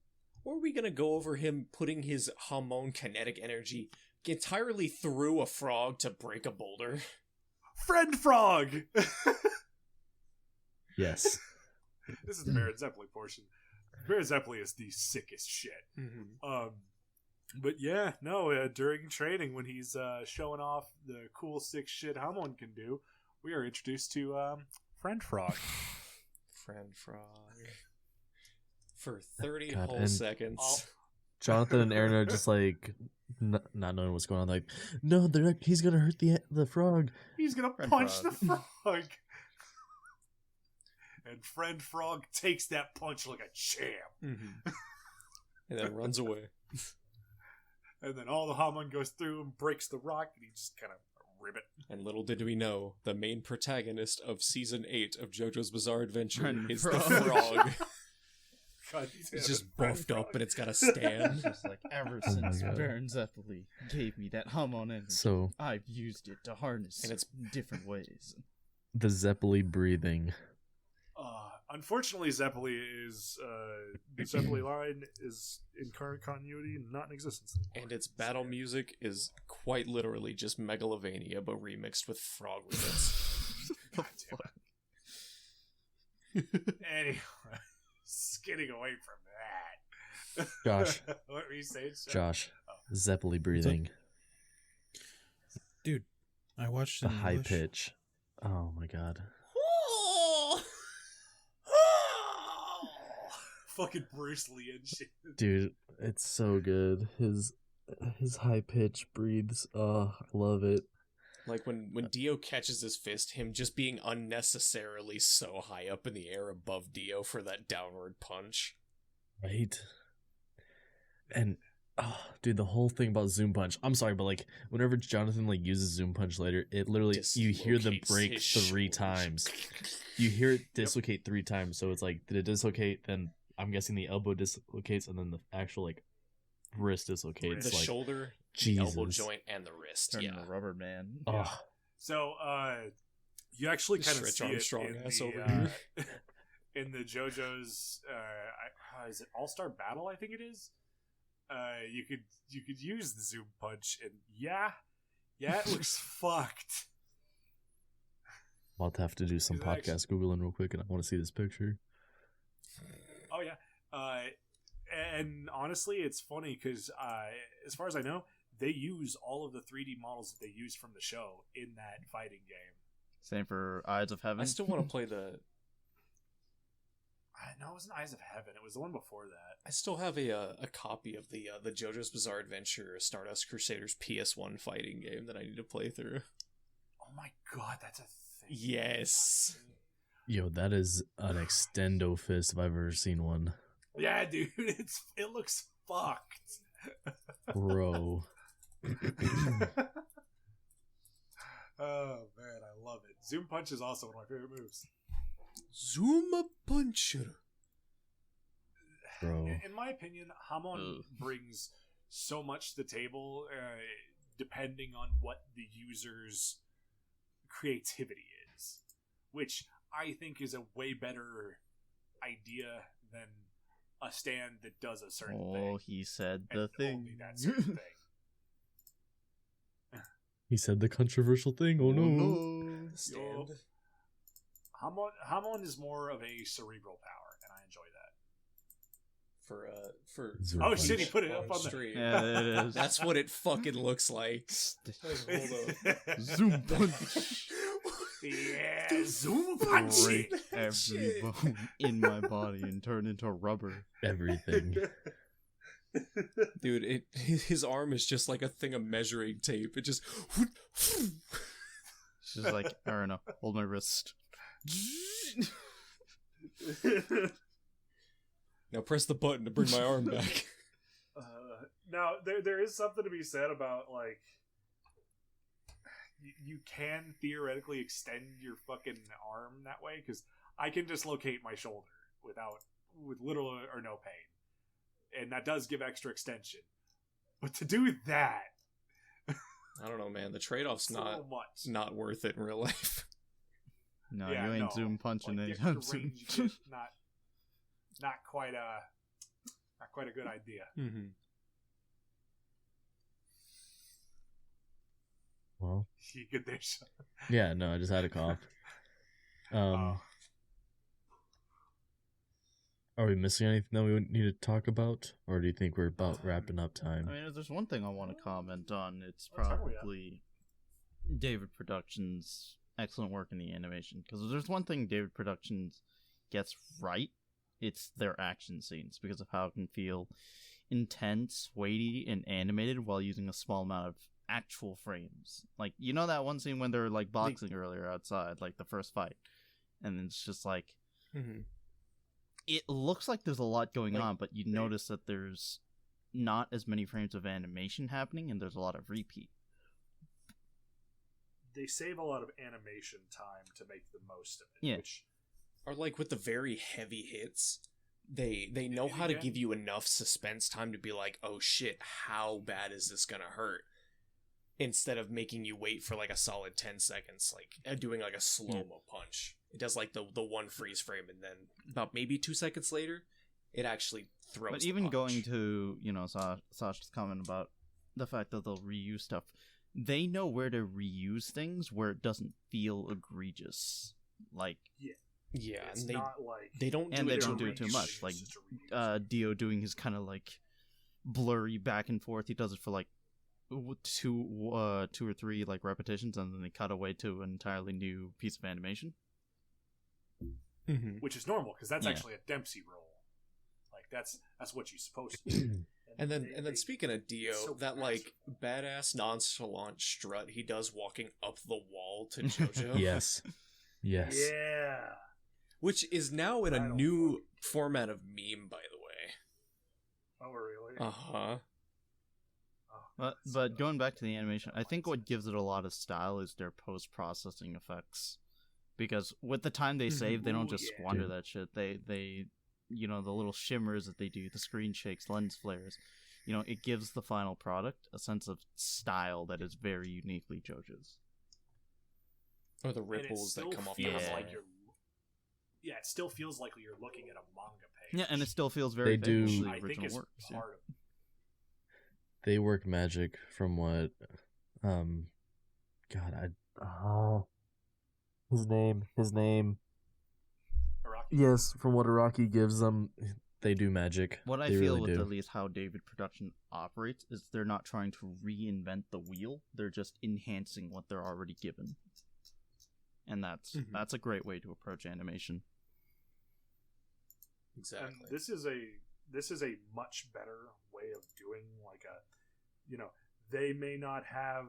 Or are we gonna go over him putting his Hamon kinetic energy entirely through a frog to break a boulder? Friend Frog! Yes. This is the Baron Zeppeli portion. Baron Zeppeli is the sickest shit. Mm-hmm. But yeah, no, during training when he's showing off the cool sick shit Hamon can do, we are introduced to Friend Frog. Friend Frog. For 30 God, whole and- seconds. Jonathan and Aaron are just like not knowing what's going on. Like, no, they're not. He's gonna hurt the frog. He's gonna Friend punch Frog. the frog. And Friend Frog takes that punch like a champ. Mm-hmm. And then runs away. And then all the Hamon goes through and breaks the rock, and he just kind of ribbit. And little did we know, the main protagonist of Season 8 of JoJo's Bizarre Adventure Friend is Frog. the frog. God damn It's it, just Friend buffed up, Frog. but it's got a stand. Just like ever Oh my since God. Baron Zeppeli gave me that Hamon energy, So I've used it to harness And it's- different ways. the Zeppeli breathing. Unfortunately, Zeppeli is the Zeppeli line is in current continuity not in existence anymore. And its battle music is quite literally just Megalovania, but remixed with frog ribbons. God damn it. Anyway, getting away from that. Josh. What were you saying, Josh. Zeppeli breathing. Dude, I watched The high pitch. Oh my god. Fucking Bruce Lee and shit. Dude, it's so good. His high pitch breathes. Oh, I love it. Like when Dio catches his fist, him just being unnecessarily so high up in the air above Dio for that downward punch. Right. And dude, the whole thing about Zoom Punch. I'm sorry, but like whenever Jonathan like uses Zoom Punch later, it literally you hear the break 3 times. You hear it dislocate 3 times. So it's like, did it dislocate? Then I'm guessing the elbow dislocates, and then the actual like wrist dislocates. The like, shoulder, Jesus. the elbow joint, and the wrist. Turning Yeah, the rubber man. Yeah. So, you actually kind of Stretch see it Armstrong in ass the, over here. in the JoJo's. Is it All-Star Battle? I think it is. You could use the Zoom Punch, and yeah, it looks fucked. I'm about to have to do some podcast Googling real quick, and I want to see this picture. Oh yeah, and honestly, it's funny because as far as I know, they use all of the 3D models that they used from the show in that fighting game. Same for Eyes of Heaven. I still want to play the. No, it wasn't Eyes of Heaven. It was the one before that. I still have a copy of the JoJo's Bizarre Adventure Stardust Crusaders PS1 fighting game that I need to play through. Oh my god, that's a thing. Yes. Yo, that is an extendo fist if I've ever seen one. Yeah, dude, it looks fucked. Bro. Oh man, I love it. Zoom Punch is also one of my favorite moves. Zoom Puncher. Bro. In my opinion, Hamon brings so much to the table, depending on what the user's creativity is, which I think is a way better idea than a stand that does a certain thing. Oh, he said and the thing. only that certain thing. He said the controversial thing. Oh no. Stand. Hamon is more of a cerebral power, and I enjoy that. For Zoom Oh Punch. shit, he put it up on the stream. Yeah, it is. That's what it fucking looks like. Hold up. Zoom punch. Yeah, Zoom Punch. Break every bone in my body and turn into rubber. Everything. Dude, his arm is just like a thing of measuring tape. It just. She's like, I don't know, hold my wrist. Now press the button to bring my arm back. Now, there is something to be said about, like, you can theoretically extend your fucking arm that way, because I can dislocate my shoulder with little or no pain. And that does give extra extension. But to do that... I don't know, man. The trade-off's so not worth it in real life. No, Yeah, you ain't no. zoom punching Like, the anytime extra soon. range is not quite a good idea. Mm-hmm. Well, You get there, Sean. yeah, no, I just had a cough. Are we missing anything that we need to talk about? Or do you think we're about wrapping up time? I mean, if there's one thing I want to comment on, it's Let's hurry up. probably David Productions' excellent work in the animation. Because if there's one thing David Productions gets right, it's their action scenes, because of how it can feel intense, weighty, and animated while using a small amount of actual frames. Like, you know that one scene when they're like boxing earlier outside, like the first fight, and it's just like it looks like there's a lot going on, but you notice that there's not as many frames of animation happening, and there's a lot of repeat. They save a lot of animation time to make the most of it. Yeah. Which, Or like with the very heavy hits, they know how to give you enough suspense time to be like, oh shit, how bad is this gonna hurt? Instead of making you wait for like a solid 10 seconds, like doing like a slow-mo punch. It does like the one freeze frame, and then about maybe 2 seconds later, it actually throws. But the even punch. going to, Sasha's comment about the fact that they'll reuse stuff, they know where to reuse things where it doesn't feel egregious. Like, Yeah, It's and not like they don't do And it they too don't do it too much. Like Dio doing his kind of like blurry back and forth. He does it for like two or three like repetitions, and then they cut away to an entirely new piece of animation. Mm-hmm. which is normal because that's Yeah. actually a Dempsey role. Like that's what you're supposed to do. And then speaking of Dio, so that massive. like badass nonchalant strut he does walking up the wall to JoJo, Yes. Yes. Yeah. which is now in I a don't new fucking- format of meme, by the way. Oh really? Uh-huh. Oh, But going back to the animation, I think what gives it a lot of style is their post-processing effects. Because with the time they save, they don't Ooh, just yeah. squander Dude. that shit. They the little shimmers that they do, the screen shakes, lens flares, it gives the final product a sense of style that is very uniquely JoJo's. Or the And it ripples that still come off the feels Yeah. like you're. Yeah, it still feels like you're looking at a manga page. Yeah, and it still feels very They do- faithful to I the think original is works. Yeah. part of. They work magic from what God, his name. Araki. Yes, from what Araki gives them, they do magic. What I They feel really with do. at least how David Production operates is they're not trying to reinvent the wheel. They're just enhancing what they're already given. And that's a great way to approach animation. Exactly. And this is a much better way of doing like a, they may not have,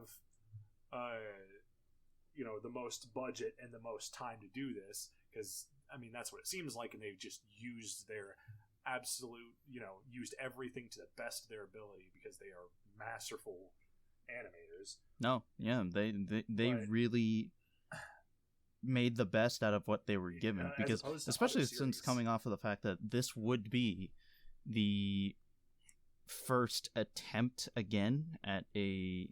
the most budget and the most time to do this because that's what it seems like, and they've just used their absolute, used everything to the best of their ability because they are masterful animators. No, yeah, they But- really made the best out of what they were given, as because opposed to especially other since series. coming off of the fact that this would be the first attempt again at a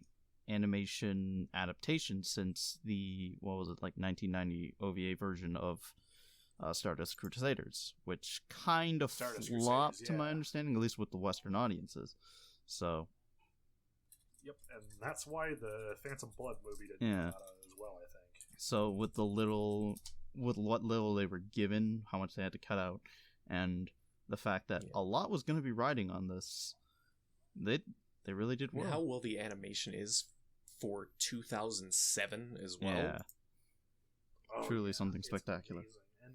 animation adaptation since the 1990 OVA version of Stardust Crusaders, which kind of Stardust flopped Crusaders, to my yeah. understanding, at least with the Western audiences. So Yep, and that's why the Phantom Blood movie didn't Yeah. come out as well, I think. So with what little they were given, how much they had to cut out, and the fact that a lot was going to be riding on this, they really did well. How well the animation is for 2007 as well. Yeah, Oh, Truly yeah, something it's spectacular. amazing. And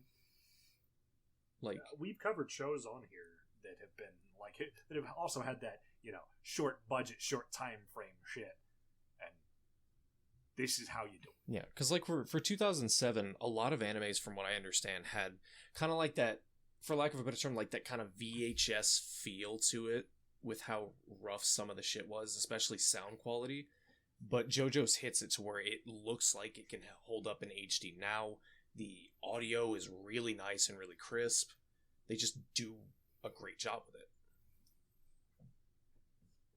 Like, we've covered shows on here that have been like that have also had that short budget, short time frame shit, and this is how you do it. yeah, because like for 2007, a lot of animes, from what I understand, had kind of like that, for lack of a better term, like that kind of VHS feel to it, with how rough some of the shit was, especially sound quality. But JoJo's hits it to where it looks like it can hold up in HD now. The audio is really nice and really crisp. They just do a great job with it.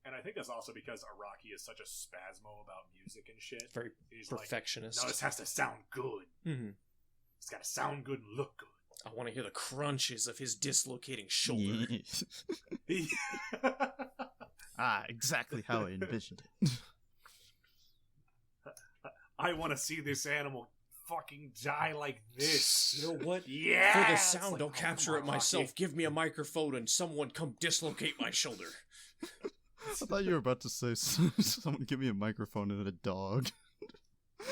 And I think that's also because Araki is such a spasmo about music and shit. Very He's perfectionist. like, no, this has to sound good. Mm-hmm. It's got to sound good and look good. I want to hear the crunches of his dislocating shoulder. exactly how I envisioned it. I want to see this animal fucking die like this. You know what? Yeah. For the It's sound, like, I'll oh, capture come it on, myself. Rocky. Give me a microphone and someone come dislocate my shoulder. I thought you were about to say, someone give me a microphone and a dog. I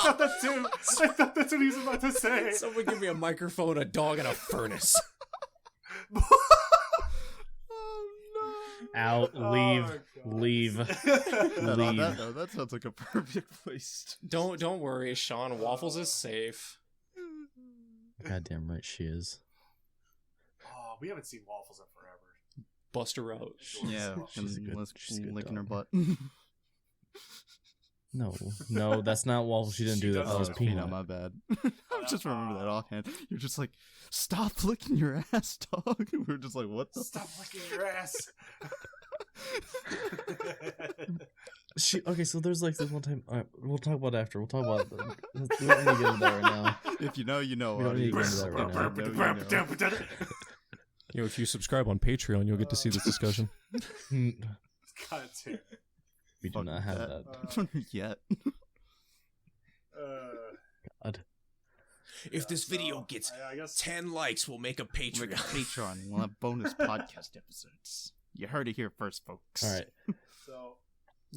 thought that too. I thought that's what he was about to say. Someone give me a microphone, a dog, and a furnace. Out, leave, leave. That sounds like a perfect place. Don't worry, Sean. Waffles is safe. Goddamn right she is. Oh, we haven't seen Waffles in forever. Bust her out. Yeah, She's a good- let's she's a good licking her dog. butt. No, that's not Waffle. She didn't She do that. does That was that. Peanut. My bad. I just remember that offhand. You're just like, stop licking your ass, dog. We're just like, what the? Stop licking your ass. Okay, so there's like this one time. All right, we'll talk about it after. We'll talk about. We don't need to get into that right now. If you know, you know. We don't need to audience. get into that right now. You know, you know. If you subscribe on Patreon, you'll get to see this discussion. God damn. We do Fuck not have that. Yet. God. If this video gets I guess 10 likes, we'll make a Patreon. We're gonna Patreon. We'll have bonus podcast episodes. You heard it here first, folks. All right. so.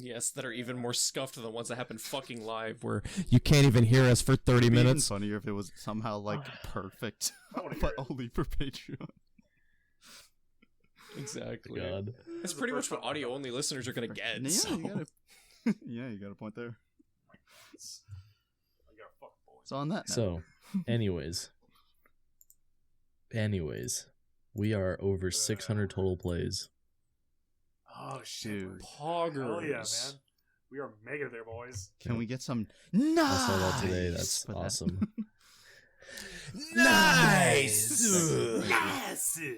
Yes, that are even more scuffed than the ones that happen fucking live, where You can't even hear us for 30 It'd be even minutes. funnier if it was somehow like perfect, I wanna hear but it. only for Patreon. exactly. God. That's pretty much what audio only listeners are gonna get. Yeah, so. you got yeah, you got a point there. I got a fucking boy. So on that note, So, anyways, we are over 600 total plays. Oh shit! Dude. Poggers. Hell yeah, man! We are mega there, boys. can we get some I saw that today. That's for that? awesome. Nice. Massive.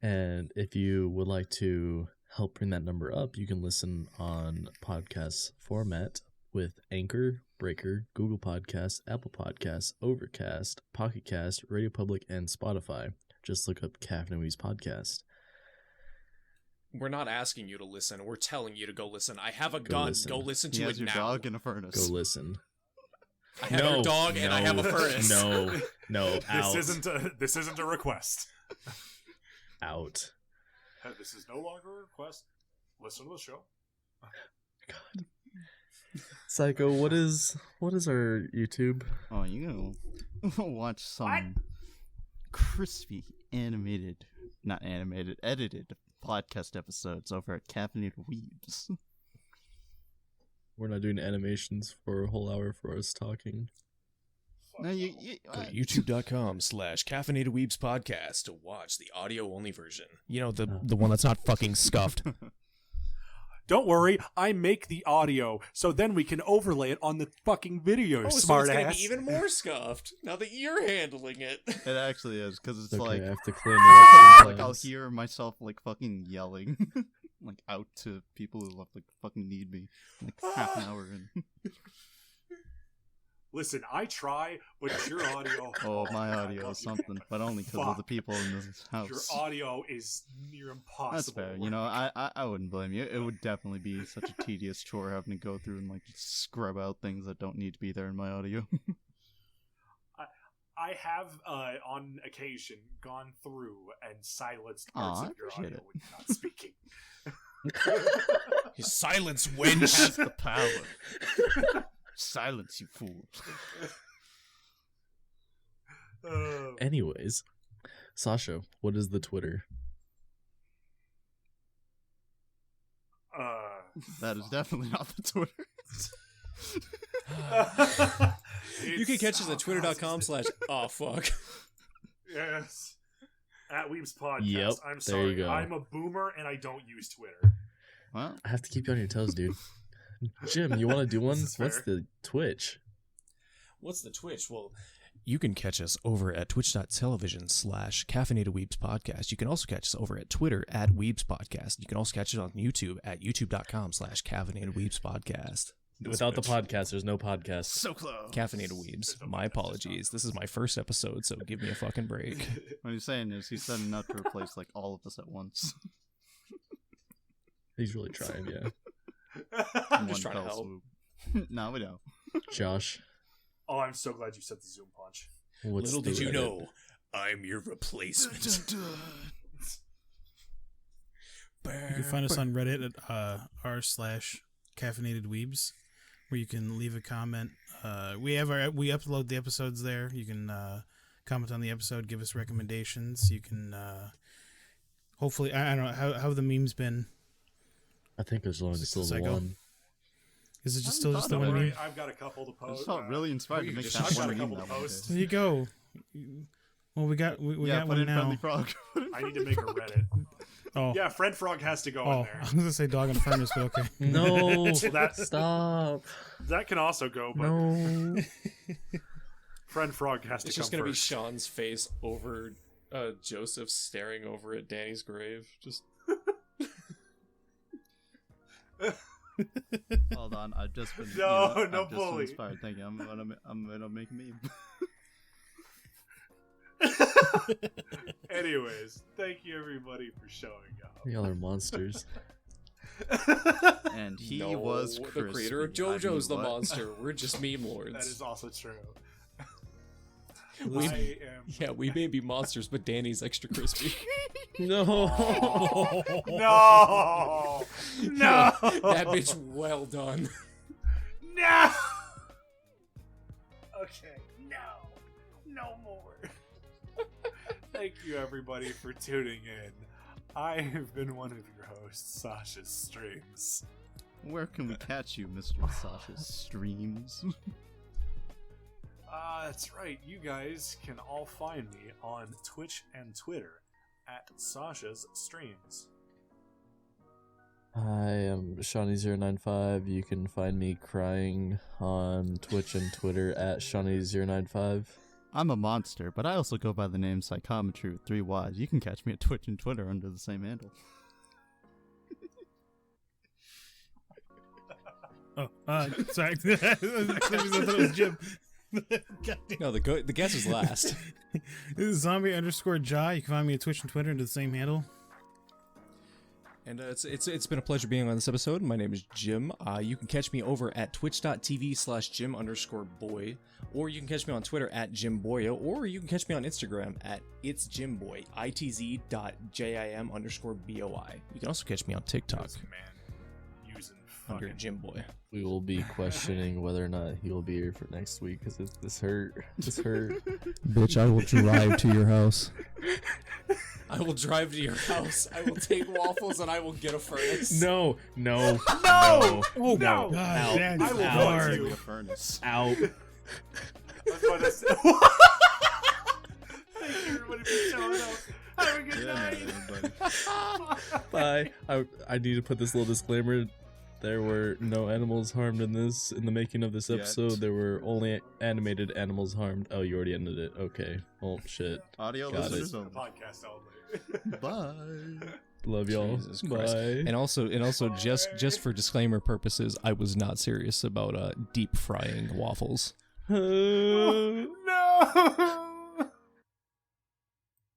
And if you would like to help bring that number up, you can listen on podcast format with Anchor, Breaker, Google Podcasts, Apple Podcasts, Overcast, Pocket Cast, Radio Public, and Spotify. Just look up Caffeinated Weebs Podcast. We're not asking you to listen. We're telling you to go listen. I have a Go gun. listen. Go listen He to has it your now. dog in a furnace. Go listen. I have a dog and I have a furnace. No, out. This isn't a request. Out. This is no longer a request. Listen to the show. God. Psycho, what is our YouTube? Oh, you gonna watch some crispy edited podcast episodes over at Caffeinated Weebs. We're not doing animations for a whole hour for us talking. No, you Go to youtube.com/Caffeinated Weebs Podcast to watch the audio only version. You know, the one that's not fucking scuffed. Don't worry, I make the audio, so then we can overlay it on the fucking video. Oh, so smart it's gonna ass. be even more scuffed now that you're handling it. It actually is, because it's Okay, like I have to clean it up. like I'll hear myself like fucking yelling like out to people who like fucking need me like half an hour in. Listen, I try, but your audio. Oh, my God, I audio love is you. something, but only because of the people in this house. Your audio is near impossible. That's fair. You know, I wouldn't blame you. It would definitely be such a tedious chore having to go through and like scrub out things that don't need to be there in my audio. I have, on occasion, gone through and silenced Aw, parts I of your appreciate audio it. when you're not speaking. His silence Has wins. the power. Silence, you fool. Anyways, Sasha, what is the Twitter? That is definitely not the Twitter. You can catch us at twitter.com/ oh fuck. Yes. At Weebs Podcast. Yep, I'm there sorry. you go. I'm a boomer and I don't use Twitter. Well, I have to keep you on your toes, dude. Jim, you want to do one? This is What's fair. the Twitch? What's the Twitch? Well, You can catch us over at twitch.tv/Caffeinated Weebs Podcast. You can also catch us over at Twitter at Weebs Podcast. You can also catch us on YouTube at youtube.com/Caffeinated Weebs Podcast. Without the podcast, there's no podcast. so close. Caffeinated Weebs. My apologies. This is my first episode, so give me a fucking break. What he's saying is he's setting up to replace like all of us at once. He's really trying, yeah. I'm just trying to help. No, we don't. Josh, Oh, I'm so glad you said the Zoom punch. what's Little the did you Reddit? know, I'm your replacement. You can find us on Reddit at r/Caffeinated Weebs, where you can leave a comment. We upload the episodes there. You can comment on the episode, give us recommendations. You can hopefully I don't know how have the memes been. I think there's only Is it still Psycho? one. Is it I still haven't just thought the of one it. meme? I've got a couple to I post. just felt really inspired to make just- that I've got one a couple meme to that one post. There day. you go. Well, we got Yeah, one put in now. Friendly Frog. I need to make a Reddit. Oh, Yeah, Fred Frog has to go in oh, there. I was gonna say dog in a furnace, but okay. No, That- stop. That can also go, but No. Fred Frog has to It's come just gonna be first. Sean's face over Joseph staring over at Danny's grave. Just Hold on, I've just been No, I've no just been bully. inspired. Thank you. I'm gonna make a meme. Anyways, thank you everybody for showing up. Y'all are monsters. And he was crispy. the creator of JoJo's the monster. We're just meme lords. That is also true. We may be monsters, but Danny's extra crispy. No. No. No. That bitch, well done. No. Okay. No more. Thank you, everybody, for tuning in. I have been one of your hosts, Sasha's Streams. Where can we catch you, Mr. Sasha's Streams? That's right. You guys can all find me on Twitch and Twitter at Sasha's Streams. I am Shawnee095. You can find me crying on Twitch and Twitter at Shawnee095. I'm a monster, but I also go by the name Psychometry with 3 Ys. You can catch me at Twitch and Twitter under the same handle. Sorry. I thought it was Jim. No, the guess is last. This is zombie_Jai. You can find me at Twitch and Twitter under the same handle. And it's been a pleasure being on this episode. My name is Jim. You can catch me over at twitch.tv/Jim_boy, or you can catch me on Twitter at JimBoyo, or you can catch me on Instagram at it's JimBoy, itz.jim_boi. You can also catch me on TikTok under JimBoy. We will be questioning whether or not he will be here for next week because this hurt. This hurt. Bitch, I will drive to your house. I will drive to your house. I will take waffles and I will get a furnace. No. No. Oh, no. out. I will Out. vote you. A furnace. Out. I was about to say. Thank you, everybody, for showing up. Have a good night. Bye. I need to put this little disclaimer. There were no animals harmed in the making of this episode. There were only animated animals harmed. Oh, you already ended it. Okay. Oh, shit. Audio Got listeners The only. podcast only. Bye. Love y'all. Jesus Christ. Bye. And also just for disclaimer purposes, I was not serious about deep frying waffles. No.